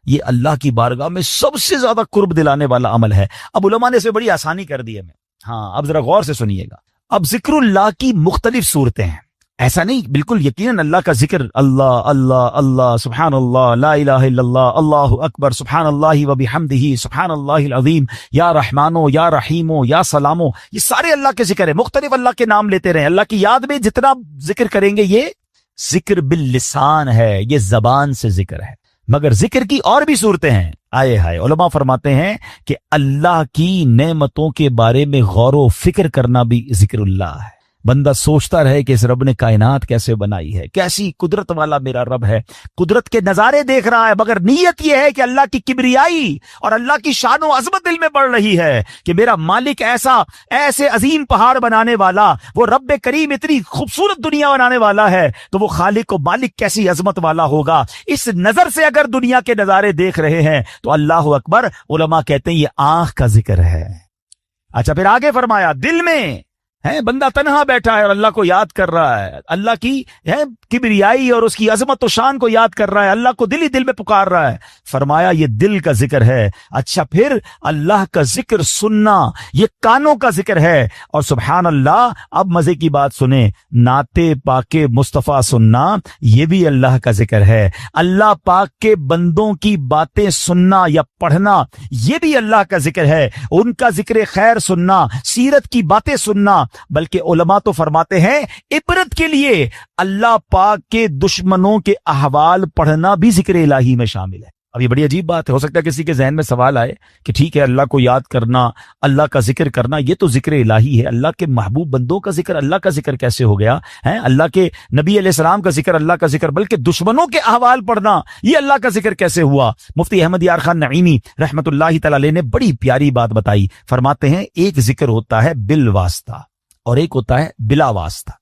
یہ اللہ کی بارگاہ میں سب سے زیادہ قرب دلانے والا عمل ہے. اب علماء نے اسے بڑی آسانی کر دی ہے. ہاں اب ذرا غور سے سنیے گا. اب ذکر اللہ کی مختلف صورتیں ہیں, ایسا نہیں بالکل یقیناً اللہ کا ذکر اللہ اللہ اللہ سبحان اللہ لا الہ الا اللہ اللہ اکبر سبحان اللہ و بحمدہ سبحان اللہ العظیم یا رحمانو یا رحیمو یا سلامو, یہ سارے اللہ کے ذکر ہے. مختلف اللہ کے نام لیتے رہیں. اللہ کی یاد میں جتنا ذکر کریں گے یہ ذکر باللسان ہے, یہ زبان سے ذکر ہے. مگر ذکر کی اور بھی صورتیں ہیں. آئے ہائے, علماء فرماتے ہیں کہ اللہ کی نعمتوں کے بارے میں غور و فکر کرنا بھی ذکر اللہ ہے. بندہ سوچتا رہے کہ اس رب نے کائنات کیسے بنائی ہے, کیسی قدرت والا میرا رب ہے, قدرت کے نظارے دیکھ رہا ہے, مگر نیت یہ ہے کہ اللہ کی کبریائی اور اللہ کی شان و عظمت دل میں بڑھ رہی ہے کہ میرا مالک ایسے عظیم پہاڑ بنانے والا, وہ رب کریم اتنی خوبصورت دنیا بنانے والا ہے, تو وہ خالق و مالک کیسی عظمت والا ہوگا. اس نظر سے اگر دنیا کے نظارے دیکھ رہے ہیں تو اللہ اکبر. علماء کہتے ہیں یہ آنکھ کا ذکر ہے. اچھا پھر آگے فرمایا دل میں ہے بندہ تنہا بیٹھا ہے اور اللہ کو یاد کر رہا ہے, اللہ کی ہے کبریائی اور اس کی عظمت و شان کو یاد کر رہا ہے, اللہ کو دل ہی دل میں پکار رہا ہے. فرمایا یہ دل کا ذکر ہے. اچھا پھر اللہ کا ذکر سننا یہ کانوں کا ذکر ہے. اور سبحان اللہ, اب مزے کی بات سنیں, نعت پاک مصطفیٰ سننا یہ بھی اللہ کا ذکر ہے. اللہ پاک کے بندوں کی باتیں سننا یا پڑھنا یہ بھی اللہ کا ذکر ہے. ان کا ذکر خیر سننا, سیرت کی باتیں سننا, بلکہ علماء تو فرماتے ہیں عبرت کے لیے اللہ پاک کے دشمنوں کے احوال پڑھنا بھی ذکر الہی میں شامل ہے. اب یہ بڑی عجیب بات ہے, ہو سکتا ہے کسی کے ذہن میں سوال آئے کہ ٹھیک ہے اللہ کو یاد کرنا, اللہ کا ذکر کرنا یہ تو ذکر الہی ہے, اللہ کے محبوب بندوں کا ذکر اللہ کا ذکر کیسے ہو گیا ہے؟ اللہ کے نبی علیہ السلام کا ذکر اللہ کا ذکر, بلکہ دشمنوں کے احوال پڑھنا یہ اللہ کا ذکر کیسے ہوا؟ مفتی احمد یار خان نعیمی رحمت اللہ تعالی علیہ نے بڑی پیاری بات بتائی. فرماتے ہیں ایک ذکر ہوتا ہے بالواسطہ اور ایک ہوتا ہے بلا واسطہ.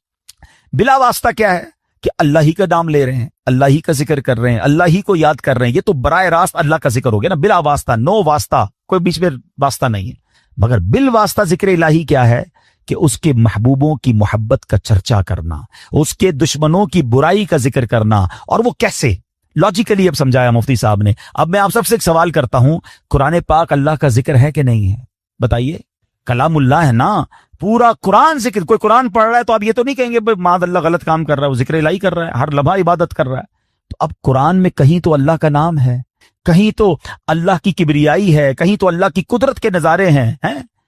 بلا واسطہ کیا ہے کہ اللہ ہی کا نام لے رہے ہیں, اللہ ہی کا ذکر کر رہے ہیں, اللہ ہی کو یاد کر رہے ہیں, یہ تو براہ راست اللہ کا ذکر ہو گیا نا. بلا واسطہ, نو واسطہ, کوئی بیچ میں واسطہ نہیں ہے. مگر بال واسطہ ذکر الہی کیا ہے کہ اس کے محبوبوں کی محبت کا چرچا کرنا, اس کے دشمنوں کی برائی کا ذکر کرنا. اور وہ کیسے لاجیکلی اب سمجھایا مفتی صاحب نے. اب میں آپ سب سے ایک سوال کرتا ہوں, قرآن پاک اللہ کا ذکر ہے کہ نہیں ہے؟ بتائیے. کلام اللہ ہے نا, پورا قرآن ذکر. کوئی قرآن پڑھ رہا ہے تو آپ یہ تو نہیں کہیں گے معاذ اللہ غلط کام کر رہا ہے, وہ ذکر الہی کر رہا ہے, ہر لمحہ عبادت کر رہا ہے. تو اب قرآن میں کہیں تو اللہ کا نام ہے, کہیں تو اللہ کی کبریائی ہے, کہیں تو اللہ کی قدرت کے نظارے ہیں.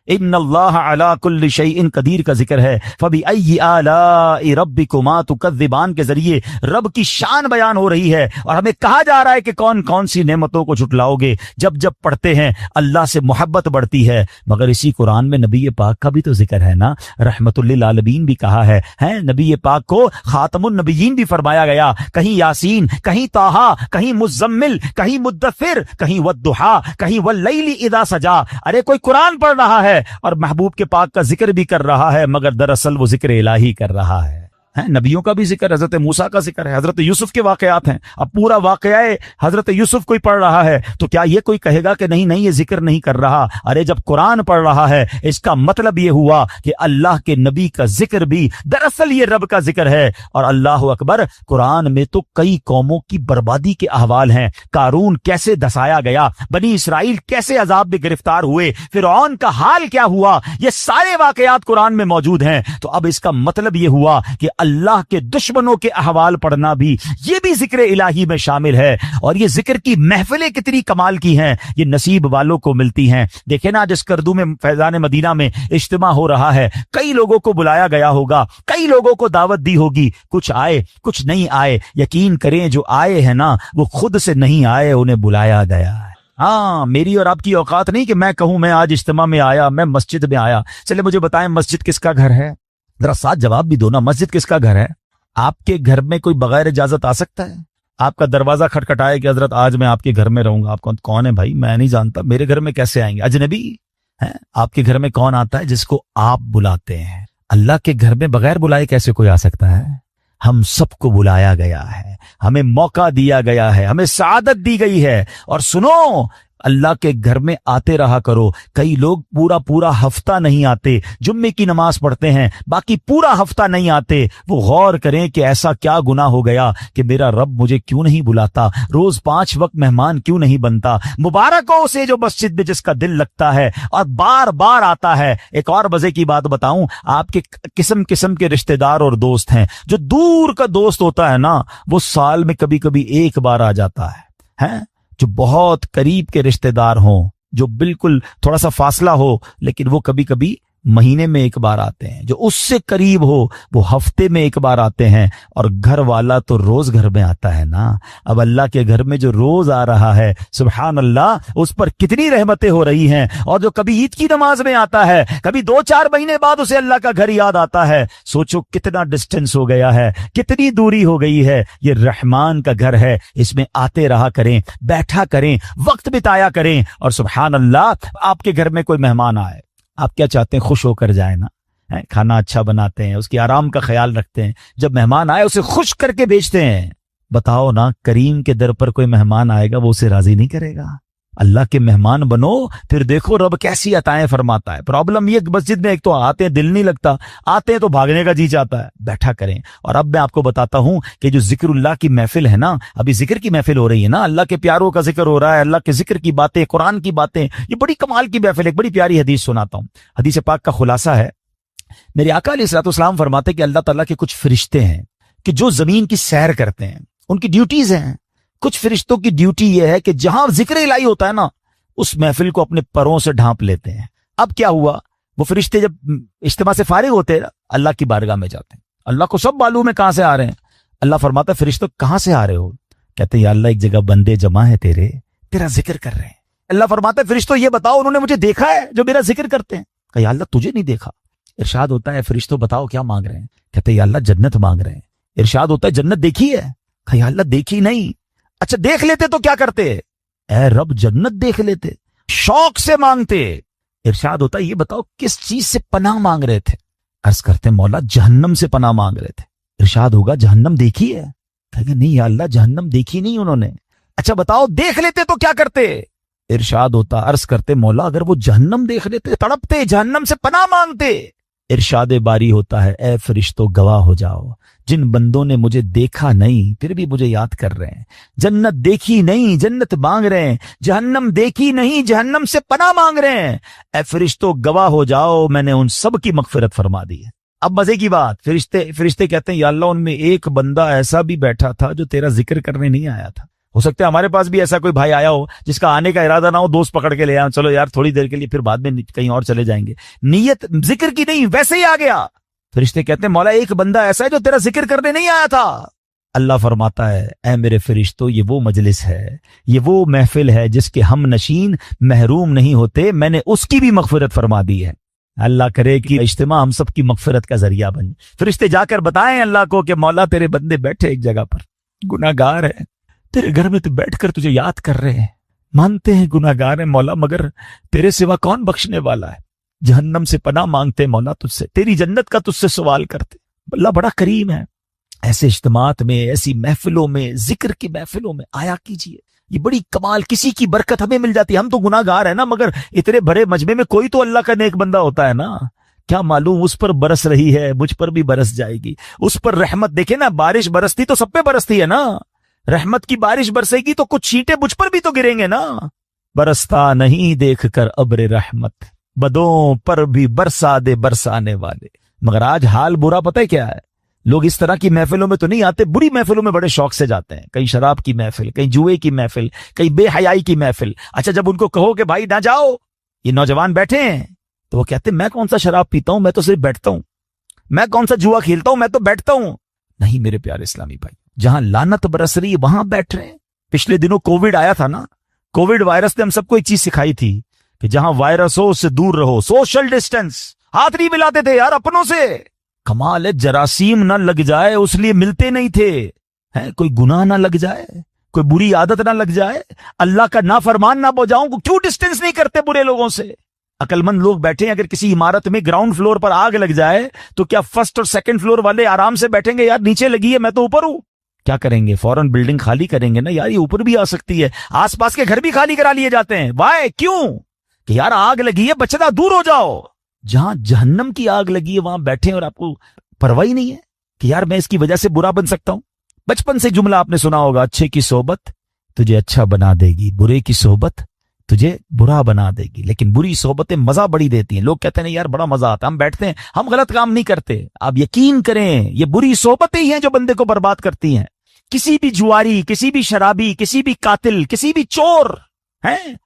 ان اللہ علی کل شیء قدیر کا ذکر ہے. فبأی آلاء ربکما تکذبان کے ذریعے رب کی شان بیان ہو رہی ہے, اور ہمیں کہا جا رہا ہے کہ کون کون سی نعمتوں کو جھٹلاؤ گے. جب جب پڑھتے ہیں اللہ سے محبت بڑھتی ہے. مگر اسی قرآن میں نبی پاک کا بھی تو ذکر ہے نا, رحمت للعالمین بھی کہا ہے. نبی پاک کو خاتم النبیین بھی فرمایا گیا. کہیں یاسین, کہیں طٰہٰ, کہیں مزمل, کہیں مدثر, کہیں والضحیٰ, کہیں واللیل اذا سجا. ارے کوئی قرآن پڑھ رہا ہے اور محبوب کے پاک کا ذکر بھی کر رہا ہے, مگر دراصل وہ ذکر الہی کر رہا ہے. نبیوں کا بھی ذکر, حضرت موسیٰ کا ذکر ہے, حضرت یوسف کے واقعات ہیں. اب پورا واقعہ حضرت یوسف کوئی پڑھ رہا ہے تو کیا یہ کوئی کہے گا کہ نہیں نہیں یہ ذکر نہیں کر رہا؟ ارے جب قرآن پڑھ رہا ہے اس کا مطلب یہ ہوا کہ اللہ کے نبی کا ذکر بھی دراصل یہ رب کا ذکر ہے. اور اللہ اکبر, قرآن میں تو کئی قوموں کی بربادی کے احوال ہیں. قارون کیسے دھسایا گیا, بنی اسرائیل کیسے عذاب میں گرفتار ہوئے, فرعون کا حال کیا ہوا, یہ سارے واقعات قرآن میں موجود ہیں. تو اب اس کا مطلب یہ ہوا کہ اللہ کے دشمنوں کے احوال پڑھنا بھی یہ بھی ذکر الہی میں شامل ہے. اور یہ ذکر کی محفلیں کتنی کمال کی ہیں, یہ نصیب والوں کو ملتی ہیں. دیکھیں نا جس کردو میں فیضان مدینہ میں اجتماع ہو رہا ہے, کئی لوگوں کو بلایا گیا ہوگا, کئی لوگوں کو دعوت دی ہوگی, کچھ آئے کچھ نہیں آئے. یقین کریں جو آئے ہیں نا وہ خود سے نہیں آئے, انہیں بلایا گیا ہے. ہاں, میری اور آپ کی اوقات نہیں کہ میں کہوں میں آج اجتماع میں آیا, میں مسجد میں آیا. چلے مجھے بتائیں مسجد کس کا گھر ہے؟ ذرا ساتھ جواب بھی دو نا, مسجد کس کا گھر ہے؟ آپ کے گھر میں کوئی بغیر اجازت آ سکتا ہے؟ آپ کا دروازہ کھٹکھٹائے کہ حضرت آج میں آپ کے گھر میں رہوں گا. آپ کون ہے بھائی؟ میں نہیں جانتا, میرے گھر میں کیسے آئیں گے؟ اجنبی ہے. آپ کے گھر میں کون آتا ہے؟ جس کو آپ بلاتے ہیں. اللہ کے گھر میں بغیر بلائے کیسے کوئی آ سکتا ہے؟ ہم سب کو بلایا گیا ہے, ہمیں موقع دیا گیا ہے, ہمیں سعادت دی گئی ہے. اور سنو, اللہ کے گھر میں آتے رہا کرو. کئی لوگ پورا ہفتہ نہیں آتے, جمعے کی نماز پڑھتے ہیں, باقی پورا ہفتہ نہیں آتے. وہ غور کریں کہ ایسا کیا گناہ ہو گیا کہ میرا رب مجھے کیوں نہیں بلاتا, روز 5 وقت مہمان کیوں نہیں بنتا. مبارک ہو اسے جو مسجد میں جس کا دل لگتا ہے اور بار بار آتا ہے. ایک اور مزے کی بات بتاؤں, آپ کے قسم قسم کے رشتہ دار اور دوست ہیں. جو دور کا دوست ہوتا ہے نا وہ سال میں کبھی کبھی ایک بار آ جاتا ہے. جو بہت قریب کے رشتہ دار ہوں, جو بالکل تھوڑا سا فاصلہ ہو, لیکن وہ کبھی کبھی مہینے میں ایک بار آتے ہیں. جو اس سے قریب ہو وہ ہفتے میں ایک بار آتے ہیں. اور گھر والا تو روز گھر میں آتا ہے نا. اب اللہ کے گھر میں جو روز آ رہا ہے, سبحان اللہ, اس پر کتنی رحمتیں ہو رہی ہیں. اور جو کبھی عید کی نماز میں آتا ہے, کبھی 2-4 مہینے بعد اسے اللہ کا گھر یاد آتا ہے. سوچو کتنا ڈسٹینس ہو گیا ہے, کتنی دوری ہو گئی ہے. یہ رحمان کا گھر ہے, اس میں آتے رہا کریں, بیٹھا کریں, وقت بتایا کریں. اور سبحان اللہ, آپ کے گھر میں کوئی مہمان آئے, آپ کیا چاہتے ہیں؟ خوش ہو کر جائے نا. کھانا اچھا بناتے ہیں, اس کی آرام کا خیال رکھتے ہیں. جب مہمان آئے اسے خوش کر کے بھیجتے ہیں. بتاؤ نا, کریم کے در پر کوئی مہمان آئے گا وہ اسے راضی نہیں کرے گا؟ اللہ کے مہمان بنو، پھر دیکھو رب کیسی عطائیں فرماتا ہے۔ پرابلم یہ مسجد میں ایک تو آتے ہیں دل نہیں لگتا، آتے ہیں تو بھاگنے کا جی چاہتا ہے۔ بیٹھا کریں۔ اور اب میں آپ کو بتاتا ہوں کہ جو ذکر اللہ کی محفل ہے نا، ابھی ذکر کی محفل ہو رہی ہے نا، اللہ کے پیاروں کا ذکر ہو رہا ہے، اللہ کے ذکر کی باتیں، قرآن کی باتیں، یہ بڑی کمال کی محفل ہے۔ ایک بڑی پیاری حدیث سناتا ہوں، حدیث پاک کا خلاصہ ہے۔ میرے آقا علیہ الصلوۃ والسلام فرماتے کہ اللہ تعالیٰ کے کچھ فرشتے ہیں کہ جو زمین کی سیر کرتے ہیں، ان کی ڈیوٹیز ہیں۔ کچھ فرشتوں کی ڈیوٹی یہ ہے کہ جہاں ذکر الہی ہوتا ہے نا، اس محفل کو اپنے پروں سے ڈھانپ لیتے ہیں۔ اب کیا ہوا، وہ فرشتے جب اجتماع سے فارغ ہوتے ہیں اللہ کی بارگاہ میں جاتے ہیں، اللہ کو سب معلوم ہے کہاں سے آ رہے ہیں۔ اللہ فرماتا ہے فرشتوں کہاں سے آ رہے ہو؟ کہتے ہیں یا اللہ ایک جگہ بندے جمع ہیں تیرا ذکر کر رہے ہیں۔ اللہ فرماتا ہے فرشتوں یہ بتاؤ انہوں نے مجھے دیکھا ہے جو میرا ذکر کرتے ہیں؟ کہ یا اللہ تجھے نہیں دیکھا۔ ارشاد ہوتا ہے فرشتوں بتاؤ کیا مانگ رہے ہیں؟ کہتے ہیں یا اللہ جنت مانگ رہے ہیں۔ ارشاد ہوتا ہے جنت دیکھی ہے؟ کہ یا اللہ دیکھی نہیں۔ اچھا دیکھ لیتے تو کیا کرتے؟ اے رب جنت دیکھ لیتے، شوق سے مانگتے۔ ارشاد ہوتا ہے یہ بتاؤ کس چیز سے پناہ مانگ رہے تھے؟ عرض کرتے مولا جہنم سے پناہ مانگ رہے تھے۔ ارشاد ہوگا جہنم دیکھی ہے؟ کہیں گے نہیں یا اللہ جہنم دیکھی نہیں انہوں نے۔ اچھا بتاؤ دیکھ لیتے تو کیا کرتے؟ ارشاد ہوتا عرض کرتے مولا اگر وہ جہنم دیکھ لیتے تڑپتے، جہنم سے پناہ مانگتے۔ ارشاد باری ہوتا ہے اے فرشتوں گواہ ہو جاؤ، جن بندوں نے مجھے دیکھا نہیں پھر بھی مجھے یاد کر رہے ہیں، جنت دیکھی نہیں جنت مانگ رہے ہیں، جہنم دیکھی نہیں جہنم سے پناہ مانگ رہے ہیں، اے فرشتوں گواہ ہو جاؤ میں نے ان سب کی مغفرت فرما دی ہے۔ اب مزے کی بات، فرشتے کہتے ہیں یا اللہ ان میں ایک بندہ ایسا بھی بیٹھا تھا جو تیرا ذکر کرنے نہیں آیا تھا۔ ہو سکتا ہے ہمارے پاس بھی ایسا کوئی بھائی آیا ہو جس کا آنے کا ارادہ نہ ہو، دوست پکڑ کے لے آئے چلو یار تھوڑی دیر کے لیے پھر بعد میں کہیں اور چلے جائیں گے، نیت ذکر کی نہیں ویسے ہی آ گیا۔ فرشتے کہتے ہیں مولا ایک بندہ ایسا ہے جو تیرا ذکر کرنے نہیں آیا تھا۔ اللہ فرماتا ہے اے میرے فرشتوں یہ وہ مجلس ہے، یہ وہ محفل ہے جس کے ہم نشین محروم نہیں ہوتے، میں نے اس کی بھی مغفرت فرما دی ہے۔ اللہ کرے کہ اجتماع ہم سب کی مغفرت کا ذریعہ بن۔ فرشتے جا کر بتائیں اللہ کو کہ مولا تیرے بندے بیٹھے ایک جگہ پر گناہ گار ہیں، تیرے گھر میں تو بیٹھ کر تجھے یاد کر رہے ہیں، مانتے ہیں گناہ گار ہیں مولا مگر تیرے سوا کون بخشنے والا ہے، جہنم سے پناہ مانگتے مولا تجھ سے، تیری جنت کا تجھ سے سوال کرتے۔ اللہ بڑا کریم ہے۔ ایسے اجتماعات میں، ایسی محفلوں میں، ذکر کی محفلوں میں آیا کیجئے، یہ بڑی کمال، کسی کی برکت ہمیں مل جاتی ہے۔ ہم تو گناہ گار ہیں نا، مگر اتنے بڑے مجمع میں کوئی تو اللہ کا نیک بندہ ہوتا ہے نا، کیا معلوم اس پر برس رہی ہے، مجھ پر بھی برس جائے گی، اس پر رحمت۔ دیکھیں نا بارش برستی تو سب پہ برستی ہے نا، رحمت کی بارش برسے گی تو کچھ چھینٹے مجھ پر بھی تو گریں گے نا۔ برستا نہیں دیکھ کر ابر رحمت، بدوں پر بھی برسا دے برسانے والے۔ مگر آج حال برا پتہ ہے کیا ہے، لوگ اس طرح کی محفلوں میں تو نہیں آتے، بری محفلوں میں بڑے شوق سے جاتے ہیں، کہیں شراب کی محفل، کہیں جوئے کی محفل، کہیں بے حیائی کی محفل۔ اچھا جب ان کو کہو کہ بھائی نہ جاؤ، یہ نوجوان بیٹھے ہیں، تو وہ کہتے ہیں میں کون سا شراب پیتا ہوں، میں تو صرف بیٹھتا ہوں، میں کون سا جوا کھیلتا ہوں، میں تو بیٹھتا ہوں۔ نہیں میرے پیارے اسلامی بھائی، جہاں لعنت برس رہی ہے وہاں بیٹھ رہے ہیں۔ پچھلے دنوں کووڈ آیا تھا نا، کووڈ وائرس نے ہم سب کو ایک چیز سکھائی تھی کہ جہاں وائرس ہو اس سے دور رہو، سوشل ڈسٹینس، ہاتھ نہیں ملاتے تھے یار اپنوں سے۔ کمال ہے جراثیم نہ لگ جائے اس لیے ملتے نہیں تھے، کوئی گناہ نہ لگ جائے، کوئی بری عادت نہ لگ جائے، اللہ کا نافرمان نہ ہو جاؤں، کیوں ڈسٹینس نہیں کرتے برے لوگوں سے؟ عقل مند لوگ بیٹھے ہیں، اگر کسی عمارت میں گراؤنڈ فلور پر آگ لگ جائے تو کیا فرسٹ اور سیکنڈ فلور والے آرام سے بیٹھیں گے یار نیچے لگی ہے میں تو اوپر ہوں؟ کیا کریں گے؟ فوراً بلڈنگ خالی کریں گے نا یار، یہ اوپر بھی آ سکتی ہے، آس پاس کے گھر بھی خالی کرا لیے جاتے ہیں۔ وائے کیوں؟ کہ یار آگ لگی ہے بچنا دور ہو جاؤ۔ جہاں جہنم کی آگ لگی ہے وہاں بیٹھے اور آپ کو پرواہ ہی نہیں ہے کہ یار میں اس کی وجہ سے برا بن سکتا ہوں۔ بچپن سے جملہ آپ نے سنا ہوگا، اچھے کی صحبت تجھے اچھا بنا دے گی، برے کی صحبت تجھے برا بنا دے گی۔ لیکن بری صحبتیں مزہ بڑی دیتی ہیں، لوگ کہتے ہیں یار بڑا مزہ آتا ہے، ہم بیٹھتے ہیں، ہم غلط کام نہیں کرتے۔ آپ یقین کریں یہ بری صحبتیں ہی ہیں جو بندے کو برباد کرتی ہیں۔ کسی بھی جواری، کسی بھی شرابی، کسی بھی قاتل، کسی بھی چور،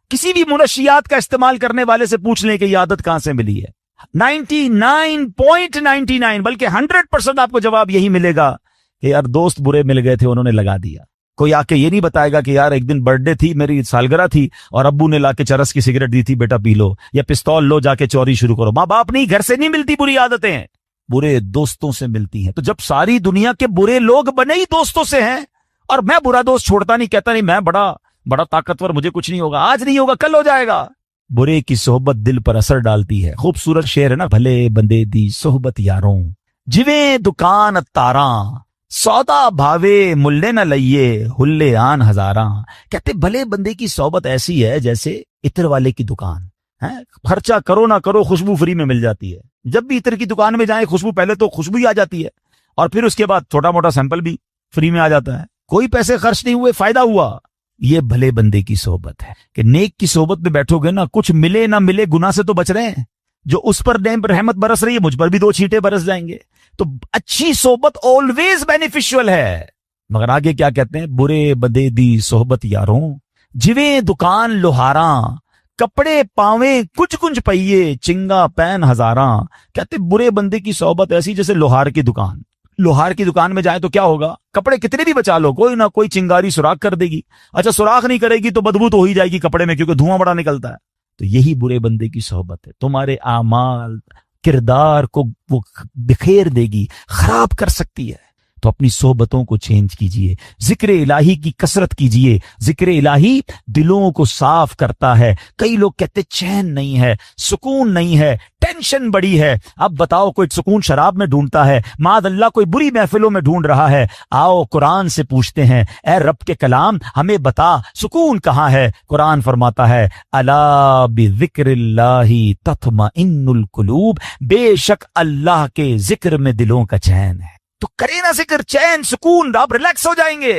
کسی بھی منشیات کا استعمال کرنے والے سے پوچھ لیں کہ یہ عادت کہاں سے ملی ہے، 99.99 بلکہ 100% آپ کو جواب یہی ملے گا کہ یار دوست برے مل گئے تھے انہوں نے لگا دیا۔ کوئی آ کے یہ نہیں بتائے گا کہ یار ایک دن برتھ ڈے تھی، میری سالگرہ تھی اور ابو نے لا کے چرس کی سگریٹ دی تھی، بیٹا پی لو، یا پستول لو جا کے چوری شروع کرو۔ ماں باپ نہیں، گھر سے نہیں ملتی بری عادتیں، برے دوستوں سے ملتی ہیں۔ تو جب ساری دنیا کے برے لوگ بنے ہی دوستوں سے ہیں، اور میں برا دوست چھوڑتا نہیں، کہتا نہیں میں بڑا طاقتور، مجھے کچھ نہیں ہوگا، آج نہیں ہوگا کل ہو جائے گا۔ برے کی صحبت دل پر اثر ڈالتی ہے۔ خوبصورت شعر ہے نا، بھلے بندے دی صحبت یاروں، جویں دکان تاراں سودا بھاوے ملے نہ لئیے ہلے آن ہزاراں. کہتے بھلے بندے کی صحبت ایسی ہے جیسے عطر والے کی دکان ہے. خرچہ کرو نہ کرو خوشبو فری میں مل جاتی ہے. جب بھی عطر کی دکان میں جائیں خوشبو پہلے تو خوشبو ہی آ جاتی ہے اور پھر اس کے بعد چھوٹا موٹا سیمپل بھی فری میں آ جاتا ہے. کوئی پیسے خرچ نہیں ہوئے, فائدہ ہوا. یہ بھلے بندے کی صحبت ہے کہ نیک کی صحبت میں بیٹھو گے نا, کچھ ملے نہ ملے گناہ سے تو بچ رہے ہیں. جو اس پر رحمت برس رہی ہے مجھ پر بھی 2 چھینٹے برس جائیں گے. تو اچھی صحبت آلویز بینیفیشل ہے. مگر آگے کیا کہتے ہیں, برے بدے دی صحبت یاروں جویں دکان لوہاراں, کپڑے پاویں کچھ کچھ پئیے چنگا پین ہزاراں. کہتے برے بندے کی صحبت ایسی جیسے لوہار کی دکان. لوہار کی دکان میں جائیں تو کیا ہوگا, کپڑے کتنے بھی بچا لو کوئی نہ کوئی چنگاری سوراخ کر دے گی. اچھا سوراخ نہیں کرے گی تو بدبو تو ہو ہی جائے گی کپڑے میں, کیونکہ دھواں بڑا نکلتا ہے. تو یہی برے بندے کی صحبت ہے, تمہارے اعمال کردار کو وہ بکھیر دے گی, خراب کر سکتی ہے. تو اپنی صحبتوں کو چینج کیجئے, ذکر الہی کی کثرت کیجئے. ذکر الہی دلوں کو صاف کرتا ہے. کئی لوگ کہتے چین نہیں ہے, سکون نہیں ہے, ٹینشن بڑی ہے. اب بتاؤ کوئی سکون شراب میں ڈھونڈتا ہے, معاذ اللہ کوئی بری محفلوں میں ڈھونڈ رہا ہے. آؤ قرآن سے پوچھتے ہیں, اے رب کے کلام ہمیں بتا سکون کہاں ہے. قرآن فرماتا ہے الا بذکر اللہ تطمئن القلوب, بے شک اللہ کے ذکر میں دلوں کا چین ہے. تو کرے نا ذکر, چین سکون, آپ ریلیکس ہو جائیں گے.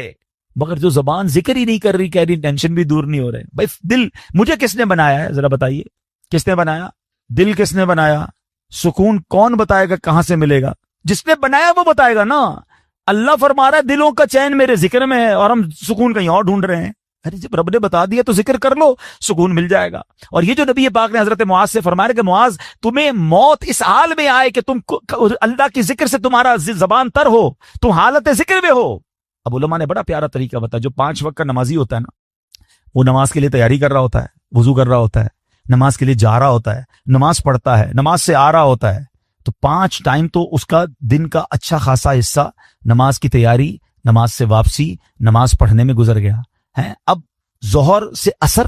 مگر جو زبان ذکر ہی نہیں کر رہی, کہہ رہی ٹینشن بھی دور نہیں ہو رہے. بھائی دل مجھے کس نے بنایا ہے, ذرا بتائیے کس نے بنایا؟ دل کس نے بنایا؟ سکون کون بتائے گا کہاں سے ملے گا؟ جس نے بنایا وہ بتائے گا نا. اللہ فرما رہا ہے دلوں کا چین میرے ذکر میں ہے, اور ہم سکون کہیں اور ڈھونڈ رہے ہیں. ارے جب رب نے بتا دیا تو ذکر کر لو, سکون مل جائے گا. اور یہ جو نبی پاک نے حضرت معاذ سے فرمایا کہ معاذ تمہیں موت اس حال میں آئے کہ تم اللہ کی ذکر سے تمہارا زبان تر ہو, تم حالت ذکر میں ہو. اب علماء نے بڑا پیارا طریقہ بتایا. جو 5 وقت کا نمازی ہوتا ہے نا, وہ نماز کے لیے تیاری کر رہا ہوتا ہے, وضو کر رہا ہوتا ہے, نماز کے لیے جا رہا ہوتا ہے, نماز پڑھتا ہے, نماز سے آ رہا ہوتا ہے. تو 5 ٹائم تو اس کا دن کا اچھا خاصا حصہ نماز کی تیاری, نماز سے واپسی, نماز پڑھنے میں گزر گیا ہے. اب ظہر سے عصر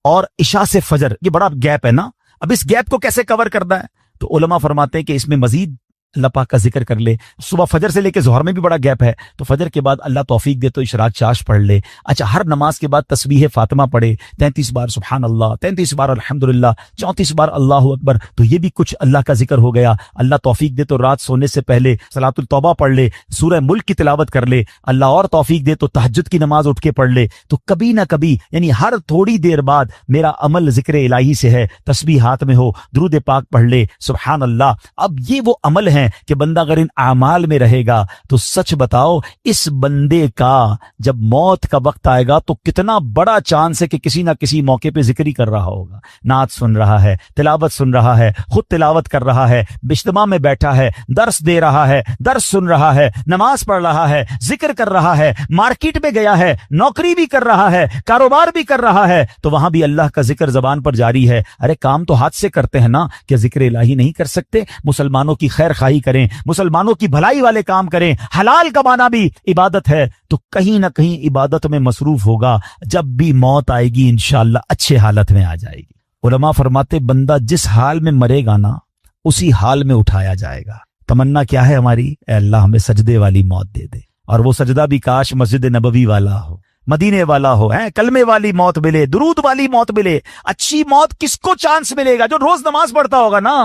اور عشاء سے فجر, یہ بڑا گیپ ہے نا. اب اس گیپ کو کیسے کور کرنا ہے؟ تو علماء فرماتے ہیں کہ اس میں مزید اللہ پاک کا ذکر کر لے. صبح فجر سے لے کے ظہر میں بھی بڑا گیپ ہے, تو فجر کے بعد اللہ توفیق دے تو اشراق چاش پڑھ لے. اچھا ہر نماز کے بعد تسبیح فاطمہ پڑھے, 33 بار سبحان اللہ, 33 بار الحمدللہ, 34 بار اللہ اکبر. تو یہ بھی کچھ اللہ کا ذکر ہو گیا. اللہ توفیق دے تو رات سونے سے پہلے صلاۃ التوبہ پڑھ لے, سورہ ملک کی تلاوت کر لے. اللہ اور توفیق دے تو تہجد کی نماز اٹھ کے پڑھ لے. تو کبھی نہ کبھی یعنی ہر تھوڑی دیر بعد میرا عمل ذکر الہی سے ہے, تسبیح ہاتھ میں ہو, درود پاک پڑھ لے, سبحان اللہ. اب یہ وہ عمل ہیں کہ بندہ اگر ان اعمال میں رہے گا تو سچ بتاؤ اس بندے کا جب موت کا وقت آئے گا تو کتنا بڑا چانس ہے کہ کسی نہ کسی موقع پہ ذکر ہی کر رہا ہوگا, نعت سن رہا ہے, تلاوت سن رہا ہے, خود تلاوت کر رہا ہے, اجتماع میں بیٹھا ہے, درس دے رہا ہے, درس سن رہا ہے, نماز پڑھ رہا ہے, ذکر کر رہا ہے, مارکیٹ میں گیا ہے, نوکری بھی کر رہا ہے, کاروبار بھی کر رہا ہے, تو وہاں بھی اللہ کا ذکر زبان پر جاری ہے. ارے کام تو ہاتھ سے کرتے ہیں نا, کیا ذکر الہی نہیں کر سکتے؟ مسلمانوں کی خیر خواہی کریں, مسلمانوں کی بھلائی والے کام کریں. حلال کمانا بھی عبادت ہے. تو کہیں نہ کہیں عبادت میں مصروف ہوگا. جب بھی موت آئے گی انشاءاللہ اچھے حالت میں آ جائے گی. علماء فرماتے بندہ جس حال میں مرے گا نا اسی حال میں اٹھایا جائے گا. تمنا کیا ہے ہماری؟ اے اللہ ہمیں سجدے والی موت دے دے, اور وہ سجدہ بھی کاش مسجد نبوی والا ہو, مدینے والا ہو, کلمے والی موت ملے, درود والی موت ملے. اچھی موت کس کو چانس ملے گا؟ جو روز نماز پڑھتا ہوگا نا,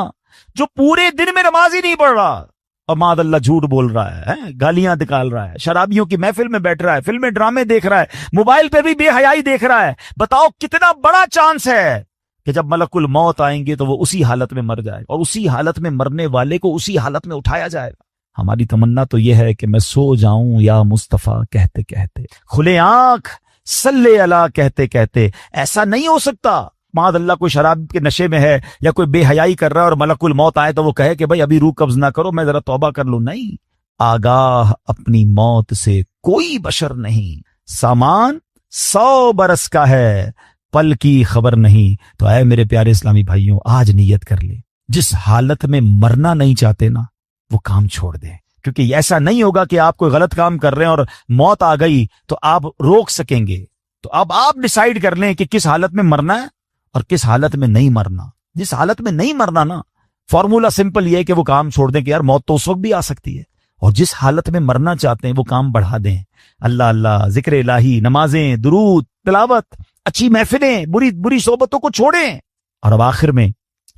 جو پورے دن میں نماز ہی نہیں پڑھ رہا اور معاذ اللہ جھوٹ بول رہا ہے, گالیاں نکال رہا ہے, شرابیوں کی محفل میں بیٹھ رہا ہے, فلمیں ڈرامے دیکھ رہا ہے, موبائل پہ بھی بے حیائی دیکھ رہا ہے. بتاؤ کتنا بڑا چانس ہے کہ جب ملک الموت آئیں گے تو وہ اسی حالت میں مر جائے, اور اسی حالت میں مرنے والے کو اسی حالت میں اٹھایا جائے گا. ہماری تمنا تو یہ ہے کہ میں سو جاؤں یا مصطفیٰ کہتے کہتے, کھلے آنکھ صلی اللہ کہتے کہتے. ایسا نہیں ہو سکتا معاذ اللہ کوئی شراب کے نشے میں ہے یا کوئی بے حیائی کر رہا ہے اور ملک الموت آئے تو وہ کہے کہ بھائی ابھی روح قبض نہ کرو, میں ذرا توبہ کر لوں. نہیں, آگاہ اپنی موت سے کوئی بشر نہیں, سامان 100 برس کا ہے, پل کی خبر نہیں. تو اے میرے پیارے اسلامی بھائیوں, آج نیت کر لیں, جس حالت میں مرنا نہیں چاہتے نا وہ کام چھوڑ دیں, کیونکہ ایسا نہیں ہوگا کہ آپ کوئی غلط کام کر رہے ہیں اور موت آ گئی تو آپ روک سکیں گے. تو اب آپ ڈیسائیڈ کر لیں کہ کس حالت میں مرنا ہے اور کس حالت میں نہیں مرنا. جس حالت میں نہیں مرنا نا, فارمولا سمپل یہ ہے کہ وہ کام چھوڑ دیں کہ یار موت تو اس وقت بھی آ سکتی ہے, اور جس حالت میں مرنا چاہتے ہیں وہ کام بڑھا دیں. اللہ اللہ، ذکر الہی، نمازیں، درود، تلاوت، اچھی محفلیں، بری صحبتوں کو چھوڑیں. اور اب آخر میں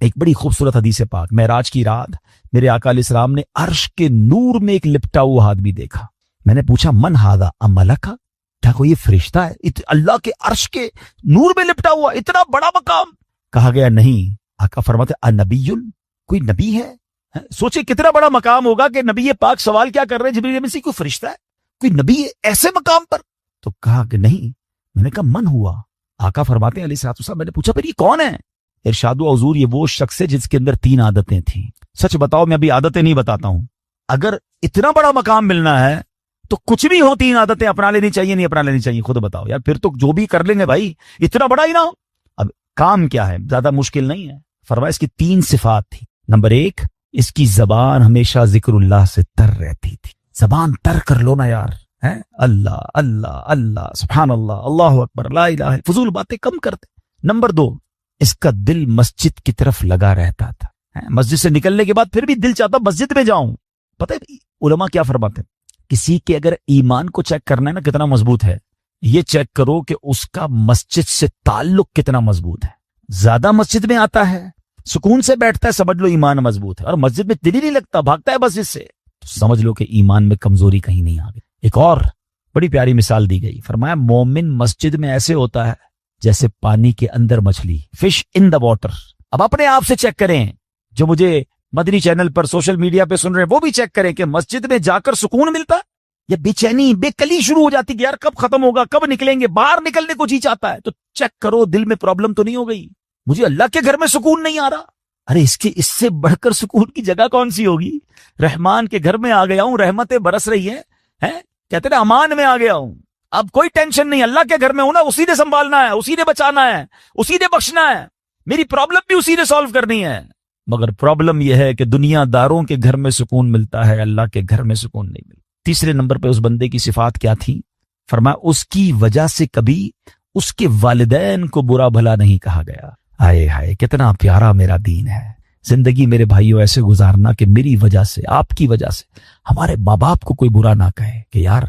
ایک بڑی خوبصورت حدیث پاک، معراج کی رات میرے آقا علیہ السلام نے عرش کے نور میں ایک لپٹا ہوا آدمی دیکھا. میں نے پوچھا من ہاذا ام ملکا، کیا کوئی یہ فرشتہ ہے اللہ کے عرش کے نور میں لپٹا ہوا، اتنا بڑا مقام؟ کہا گیا نہیں. آقا فرماتے انبی، کوئی نبی ہے؟ سوچے کتنا بڑا مقام ہوگا کہ نبی پاک سوال کیا کر رہے ہیں جبریل امین سے، کوئی فرشتہ ہے، کوئی نبی ہے ایسے مقام پر؟ تو کہا کہ نہیں. میں نے کہا من ہوا؟ آقا فرماتے ہیں علیہ الصلوۃ والسلام، میں نے پوچھا پھر یہ کون ہے؟ ارشاد ہوا حضور یہ وہ شخص ہے جس کے اندر 3 عادتیں تھیں. سچ بتاؤ، میں ابھی عادتیں نہیں بتاتا ہوں، اگر اتنا بڑا مقام ملنا ہے تو کچھ بھی ہو 3 عادتیں اپنا لینی چاہیے نہیں اپنا لینی چاہیے؟ خود بتاؤ یار، پھر تو جو بھی کر لیں گے بھائی، اتنا بڑا ہی نہ ہو. اب کام کیا ہے؟ زیادہ مشکل نہیں ہے. فرمایا اس کی 3 صفات تھی. نمبر 1، اس کی زبان ہمیشہ ذکر اللہ سے تر رہتی تھی. زبان تر کر لو نا یار، اللہ اللہ اللہ، سبحان اللہ، اللہ اکبر، لا الہ، فضول باتیں کم کرتے. نمبر 2، اس کا دل مسجد کی طرف لگا رہتا تھا. مسجد سے نکلنے کے بعد پھر بھی دل چاہتا مسجد میں جاؤں. پتہ ہے علماء کیا فرماتے ہیں؟ کسی کے اگر ایمان کو چیک کرنا ہے نا کتنا مضبوط ہے، یہ چیک کرو کہ اس کا مسجد سے تعلق کتنا مضبوط ہے. زیادہ مسجد میں آتا ہے، سکون سے بیٹھتا ہے، سمجھ لو ایمان مضبوط ہے. اور مسجد میں دل ہی نہیں لگتا، بھاگتا ہے مسجد سے، تو سمجھ لو کہ ایمان میں کمزوری کہیں نہیں آ گئی. ایک اور بڑی پیاری مثال دی گئی. فرمایا مومن مسجد میں ایسے ہوتا ہے جیسے پانی کے اندر مچھلی، فش ان دا واٹر. اب اپنے آپ سے چیک کریں، جو مجھے مدنی چینل پر سوشل میڈیا پہ سن رہے ہیں وہ بھی چیک کریں کہ مسجد میں جا کر سکون ملتا یا بے چینی، بے کلی شروع ہو جاتی کہ یار کب ختم ہوگا، کب نکلیں گے، باہر نکلنے کو جی چاہتا ہے. تو چیک کرو دل میں پرابلم تو نہیں ہو گئی، مجھے اللہ کے گھر میں سکون نہیں آ رہا. ارے اس سے بڑھ کر سکون کی جگہ کون سی ہوگی؟ رحمان کے گھر میں آ گیا ہوں، رحمتیں برس رہی ہیں، کہتے ہیں امان میں آ گیا ہوں، اب کوئی ٹینشن نہیں، اللہ کے گھر میں ہوں نا، اسی نے سنبھالنا ہے، اسی نے بچانا ہے، اسی نے بخشنا ہے، میری پرابلم بھی اسی نے سالو کرنی ہے. مگر پرابلم یہ ہے کہ دنیا داروں کے گھر میں سکون ملتا ہے، اللہ کے گھر میں سکون نہیں ملتا. تیسرے نمبر پہ اس بندے کی صفات کیا تھی؟ فرمایا اس کی وجہ سے کبھی اس کے والدین کو برا بھلا نہیں کہا گیا. آئے ہائے کتنا پیارا میرا دین ہے. زندگی میرے بھائیوں ایسے گزارنا کہ میری وجہ سے، آپ کی وجہ سے ہمارے ماں باپ کو کوئی برا نہ کہے کہ یار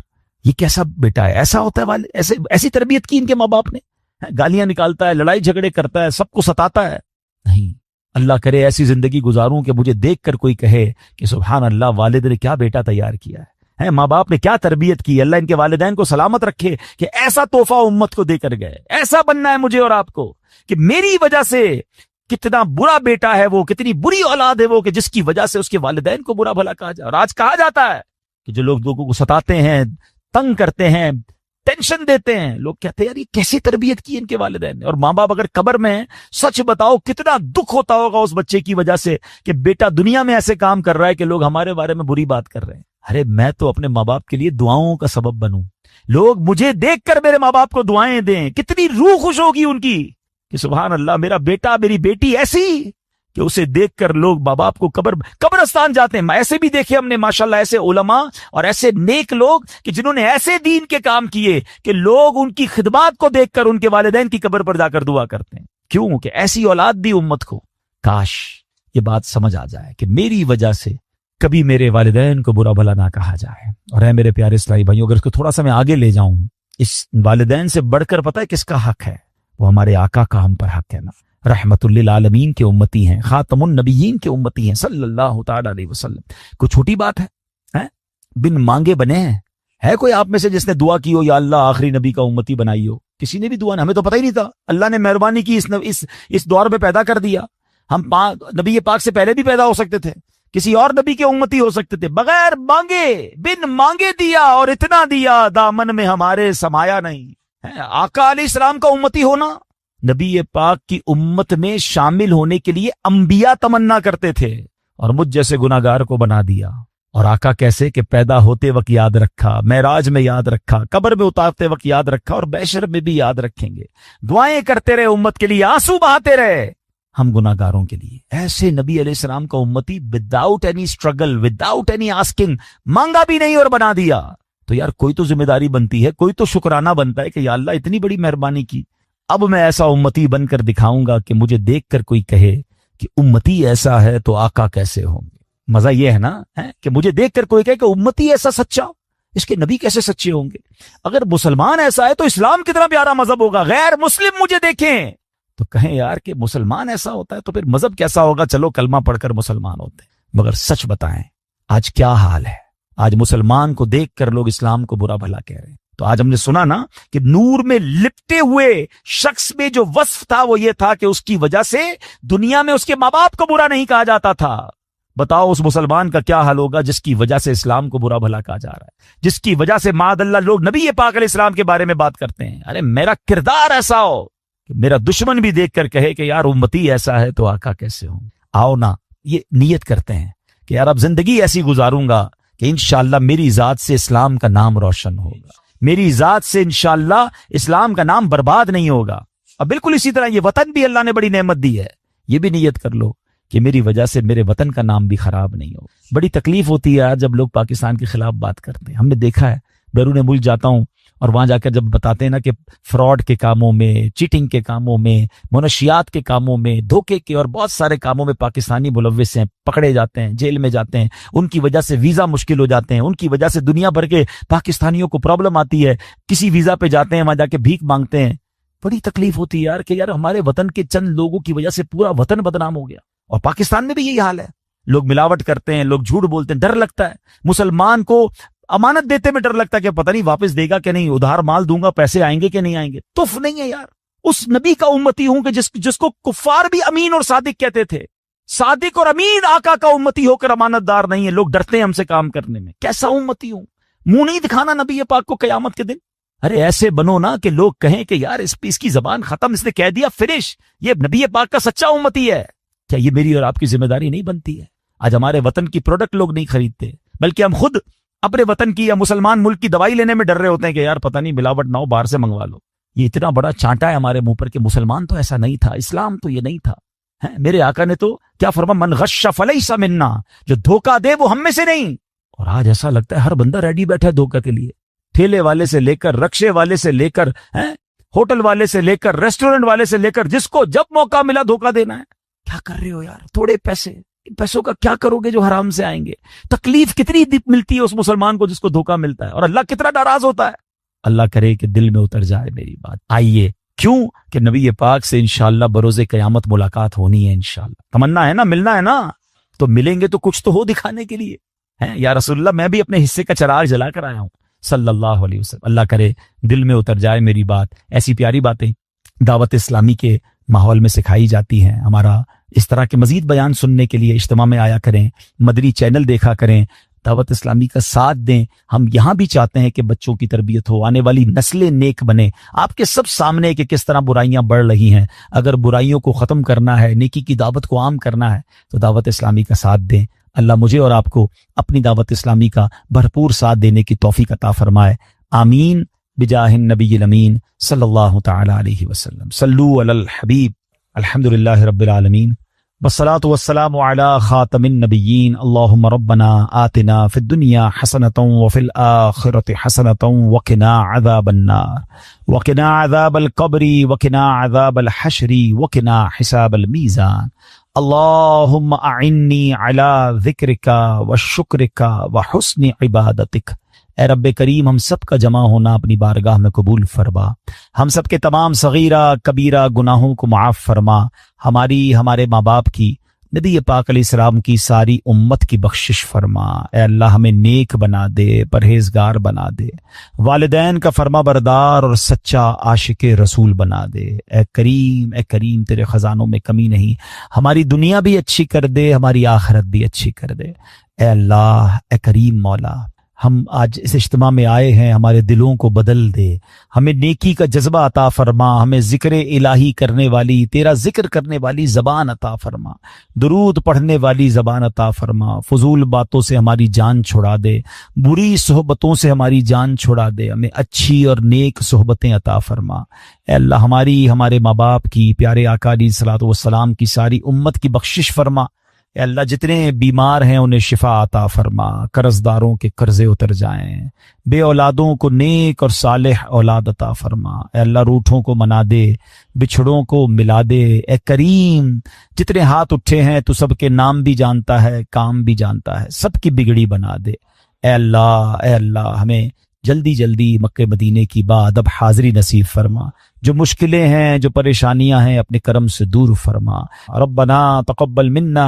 یہ کیسا بیٹا ہے، ایسا ہوتا ہے، ایسی تربیت کی ان کے ماں باپ نے، گالیاں نکالتا ہے، لڑائی جھگڑے کرتا ہے، سب کو ستاتا ہے. نہیں، اللہ کرے ایسی زندگی گزاروں کہ مجھے دیکھ کر کوئی کہے کہ سبحان اللہ، والد نے کیا بیٹا تیار کیا ہے، ماں باپ نے کیا تربیت کی. اللہ ان کے والدین کو سلامت رکھے کہ ایسا تحفہ امت کو دے کر گئے. ایسا بننا ہے مجھے اور آپ کو کہ میری وجہ سے کتنا برا بیٹا ہے وہ، کتنی بری اولاد ہے وہ کہ جس کی وجہ سے اس کے والدین کو برا بھلا کہا جائے. اور آج کہا جاتا ہے کہ جو لوگ لوگوں کو ستاتے ہیں، تنگ کرتے ہیں، ٹینشن دیتے ہیں، لوگ کہتے ہیں یار یہ کیسی تربیت کی ان کے والدین نے. اور ماں باپ اگر قبر میں ہیں، سچ بتاؤ کتنا دکھ ہوتا ہوگا اس بچے کی وجہ سے کہ بیٹا دنیا میں ایسے کام کر رہا ہے کہ لوگ ہمارے بارے میں بری بات کر رہے ہیں. ارے میں تو اپنے ماں باپ کے لیے دعاؤں کا سبب بنوں، لوگ مجھے دیکھ کر میرے ماں باپ کو دعائیں دیں، کتنی روح خوش ہوگی ان کی کہ سبحان اللہ میرا بیٹا، میری بیٹی ایسی کہ اسے دیکھ کر لوگ ماں باپ کو قبرستان جاتے ہیں. ایسے بھی دیکھے ہم نے ماشاءاللہ ایسے علماء اور ایسے نیک لوگ کہ جنہوں نے ایسے دین کے کام کیے کہ لوگ ان کی خدمات کو دیکھ کر ان کے والدین کی قبر پر جا کر دعا کرتے ہیں. کیوں کہ ایسی اولاد دی امت کو. کاش یہ بات سمجھ آ جائے کہ میری وجہ سے کبھی میرے والدین کو برا بھلا نہ کہا جائے. اور اے میرے پیارے اسلامی بھائیوں، اگر اس کو تھوڑا سا میں آگے لے جاؤں، اس والدین سے بڑھ کر پتہ ہے کس کا حق ہے؟ وہ ہمارے آقا کا ہم پر حق ہے نا. رحمت للعالمین کے امتی ہیں، خاتم النبیین کے امتی ہیں صلی اللہ تعالی علیہ وسلم. کوئی چھوٹی بات ہے؟ بن مانگے بنے ہیں. ہے کوئی آپ میں سے جس نے دعا کی ہو یا اللہ آخری نبی کا امتی بنائی ہو؟ کسی نے بھی دعا نہیں. ہمیں تو پتہ ہی نہیں تھا، اللہ نے مہربانی کی اس دور میں پیدا کر دیا. ہم نبی پاک سے پہلے بھی پیدا ہو سکتے تھے، کسی اور نبی کے امتی ہو سکتے تھے. بغیر مانگے، بن مانگے دیا، اور اتنا دیا دامن میں ہمارے سمایا نہیں. آقا علیہ السلام کا امتی ہونا، نبی پاک کی امت میں شامل ہونے کے لیے انبیاء تمنا کرتے تھے، اور مجھ جیسے گناہگار کو بنا دیا. اور آقا کیسے کہ پیدا ہوتے وقت یاد رکھا، معراج میں یاد رکھا، قبر میں اتارتے وقت یاد رکھا، اور بیشر میں بھی یاد رکھیں گے. دعائیں کرتے رہے امت کے لیے، آنسو بہاتے رہے ہم گناہگاروں کے لیے. ایسے نبی علیہ السلام کا امتی without any struggle, without any asking, مانگا بھی نہیں اور بنا دیا. تو یار کوئی تو ذمہ داری بنتی ہے، کوئی تو شکرانہ بنتا ہے کہ یا اللہ اتنی بڑی مہربانی کی. اب میں ایسا امتی بن کر دکھاؤں گا کہ مجھے دیکھ کر کوئی کہے کہ امتی ایسا ہے تو آقا کیسے ہوں گے. مزہ یہ ہے نا کہ مجھے دیکھ کر کوئی کہے کہ امتی ایسا سچا، اس کے نبی کیسے سچے ہوں گے؟ اگر مسلمان ایسا ہے تو اسلام کتنا پیارا مذہب ہوگا، غیر مسلم مجھے دیکھیں تو کہیں یار کہ مسلمان ایسا ہوتا ہے تو پھر مذہب کیسا ہوگا؟ چلو کلمہ پڑھ کر مسلمان ہوتے ہیں، مگر سچ بتائیں آج کیا حال ہے؟ آج مسلمان کو دیکھ کر لوگ اسلام کو برا بھلا کہہ رہے ہیں۔ تو آج ہم نے سنا نا کہ نور میں لپٹے ہوئے شخص میں جو وصف تھا وہ یہ تھا کہ اس کی وجہ سے دنیا میں اس کے ماں باپ کو برا نہیں کہا جاتا تھا۔ بتاؤ اس مسلمان کا کیا حال ہوگا جس کی وجہ سے اسلام کو برا بھلا کہا جا رہا ہے، جس کی وجہ سے معاذ اللہ لوگ نبی پاک علیہ السلام کے بارے میں بات کرتے ہیں۔ ارے میرا کردار ایسا ہو کہ میرا دشمن بھی دیکھ کر کہے کہ یار امتی ایسا ہے تو آقا کیسے ہوں؟ آؤ نا یہ نیت کرتے ہیں کہ یار اب زندگی ایسی گزاروں گا کہ انشاءاللہ میری ذات سے اسلام کا نام روشن ہوگا، میری ذات سے انشاءاللہ اسلام کا نام برباد نہیں ہوگا۔ اب بالکل اسی طرح یہ وطن بھی اللہ نے بڑی نعمت دی ہے، یہ بھی نیت کر لو کہ میری وجہ سے میرے وطن کا نام بھی خراب نہیں ہو۔ بڑی تکلیف ہوتی ہے یار جب لوگ پاکستان کے خلاف بات کرتے ہیں۔ ہم نے دیکھا ہے، بیرون ملک جاتا ہوں اور وہاں جا کر جب بتاتے ہیں نا کہ فراڈ کے کاموں میں، چیٹنگ کے کاموں میں، منشیات کے کاموں میں، دھوکے کے اور بہت سارے کاموں میں پاکستانی ملوث ہیں، پکڑے جاتے ہیں، جیل میں جاتے ہیں، ان کی وجہ سے ویزا مشکل ہو جاتے ہیں، ان کی وجہ سے دنیا بھر کے پاکستانیوں کو پرابلم آتی ہے، کسی ویزا پہ جاتے ہیں وہاں جا کے بھیک مانگتے ہیں۔ بڑی تکلیف ہوتی ہے یار کہ یار ہمارے وطن کے چند لوگوں کی وجہ سے پورا وطن بدنام ہو گیا۔ اور پاکستان میں بھی یہی حال ہے، لوگ ملاوٹ کرتے ہیں، لوگ جھوٹ بولتے ہیں، ڈر لگتا ہے مسلمان کو امانت دیتے میں، ڈر لگتا ہے کہ پتہ نہیں واپس دے گا کہ نہیں، ادھار مال دوں گا پیسے آئیں گے کہ نہیں آئیں گے۔ تف نہیں ہے یار، اس نبی کا امتی ہوں کہ جس کو کفار بھی امین اور صادق کہتے تھے، صادق اور امین آقا کا امتی ہو کر امانت دار نہیں ہے، لوگ ڈرتے ہیں ہم سے کام کرنے میں۔ کیسا امتی ہوں؟ منہ نہیں دکھانا نبی پاک کو قیامت کے دن۔ ارے ایسے بنو نا کہ لوگ کہیں کہ یار اس کی زبان ختم، اس نے کہہ دیا فنش، یہ نبی پاک کا سچا امتی ہے۔ کیا یہ میری اور آپ کی ذمہ داری نہیں بنتی ہے؟ آج ہمارے وطن کی پروڈکٹ لوگ نہیں خریدتے، بلکہ ہم خود اپنے وطن کی یا مسلمان ملک کی دوائی لینے میں ڈر رہے ہوتے ہیں کہ یار پتہ نہیں ملاوٹ نہ ہو، باہر سے منگوا لو۔ یہ اتنا بڑا چانٹا ہے ہمارے منہ پر کہ مسلمان تو ایسا نہیں تھا، اسلام تو یہ نہیں تھا۔ میرے آقا نے تو کیا فرما، من غش فلیس منا، جو دھوکہ دے وہ ہم میں سے نہیں۔ اور آج ایسا لگتا ہے ہر بندہ ریڈی بیٹھا ہے دھوکہ کے لیے، ٹھیلے والے سے لے کر، رکشے والے سے لے کر، ہوٹل والے سے لے کر، ریسٹورنٹ والے سے لے کر، جس کو جب موقع ملا دھوکہ دینا ہے۔ کیا کر رہے ہو یار؟ تھوڑے پیسے، ان پیسوں کا کیا کرو گے جو حرام سے آئیں گے؟ تکلیف کتنی ملتی ہے اس مسلمان کو جس کو دھوکہ ملتا ہے، اور اللہ کتنا ناراض ہوتا ہے۔ اللہ کرے کہ دل میں اتر جائے میری بات۔ آئیے، کیوں کہ نبی پاک سے انشاءاللہ بروز قیامت ملاقات ہونی ہے انشاءاللہ۔ تمنا ہے نا، ملنا ہے نا، تو ملیں گے تو کچھ تو ہو دکھانے کے لیے ہے۔ یا رسول اللہ میں بھی اپنے حصے کا چراغ جلا کر آیا ہوں صلی اللہ علیہ وسلم۔ اللہ کرے دل میں اتر جائے میری بات۔ ایسی پیاری باتیں دعوت اسلامی کے ماحول میں سکھائی جاتی ہیں۔ ہمارا اس طرح کے مزید بیان سننے کے لیے اجتماع میں آیا کریں، مدنی چینل دیکھا کریں، دعوت اسلامی کا ساتھ دیں۔ ہم یہاں بھی چاہتے ہیں کہ بچوں کی تربیت ہو، آنے والی نسلیں نیک بنے۔ آپ کے سب سامنے کہ کس طرح برائیاں بڑھ رہی ہیں۔ اگر برائیوں کو ختم کرنا ہے، نیکی کی دعوت کو عام کرنا ہے تو دعوت اسلامی کا ساتھ دیں۔ اللہ مجھے اور آپ کو اپنی دعوت اسلامی کا بھرپور ساتھ دینے کی توفیق عطا فرمائے۔ آمین بجاہ النبی الامین صلی اللہ تعالی علیہ وسلم۔ صلو علی الحبیب۔ الحمدللہ رب العالمین، والصلاة والسلام على خاتم النبیین۔ اللہم ربنا آتنا فی الدنیا حسنۃ وفی الآخرۃ حسنۃ وقنا عذاب النار، وقنا عذاب القبر، وقنا عذاب الحشر، وقنا حساب المیزان۔ اللہم اعنی علی ذکرک وشکرک وحسن عبادتک۔ اے رب کریم، ہم سب کا جمع ہونا اپنی بارگاہ میں قبول فرما، ہم سب کے تمام صغیرہ کبیرہ گناہوں کو معاف فرما، ہمارے ماں باپ کی، نبی پاک علیہ السلام کی ساری امت کی بخشش فرما۔ اے اللہ ہمیں نیک بنا دے، پرہیزگار بنا دے، والدین کا فرما بردار اور سچا عاشق رسول بنا دے۔ اے کریم تیرے خزانوں میں کمی نہیں، ہماری دنیا بھی اچھی کر دے، ہماری آخرت بھی اچھی کر دے۔ اے اللہ، اے کریم مولا، ہم آج اس اجتماع میں آئے ہیں، ہمارے دلوں کو بدل دے، ہمیں نیکی کا جذبہ عطا فرما، ہمیں ذکر الہی کرنے والی، تیرا ذکر کرنے والی زبان عطا فرما، درود پڑھنے والی زبان عطا فرما، فضول باتوں سے ہماری جان چھڑا دے، بری صحبتوں سے ہماری جان چھڑا دے، ہمیں اچھی اور نیک صحبتیں عطا فرما۔ اے اللہ ہمارے ماں باپ کی، پیارے آقا علیہ الصلوۃ والسلام کی ساری امت کی بخشش فرما۔ اے اللہ جتنے بیمار ہیں انہیں شفا عطا فرما، قرض داروں کے قرضے اتر جائیں، بے اولادوں کو نیک اور صالح اولاد عطا فرما، اے اللہ روٹھوں کو منا دے، بچھڑوں کو ملا دے، اے کریم جتنے ہاتھ اٹھے ہیں تو سب کے نام بھی جانتا ہے، کام بھی جانتا ہے، سب کی بگڑی بنا دے۔ اے اللہ ہمیں جلدی جلدی مکہ مدینے کی بادب حاضری نصیب فرما، جو مشکلیں ہیں جو پریشانیاں ہیں اپنے کرم سے دور فرما۔ ربنا تقبل منا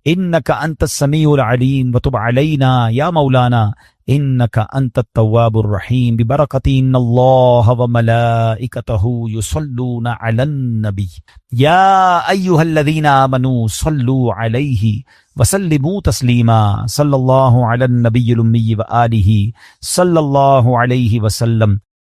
انک انت السمیع العلیم وتب علینا یا مولانا انک انت التواب الرحیم ببرکۃ ان اللہ وملائکتہ یصلون علی النبی یا ایھا الذین آمنوا صلوا علیہ وسلموا تسلیما صلی اللہ علی النبی الامی وآلہ صلی اللہ علیہ وسلم۔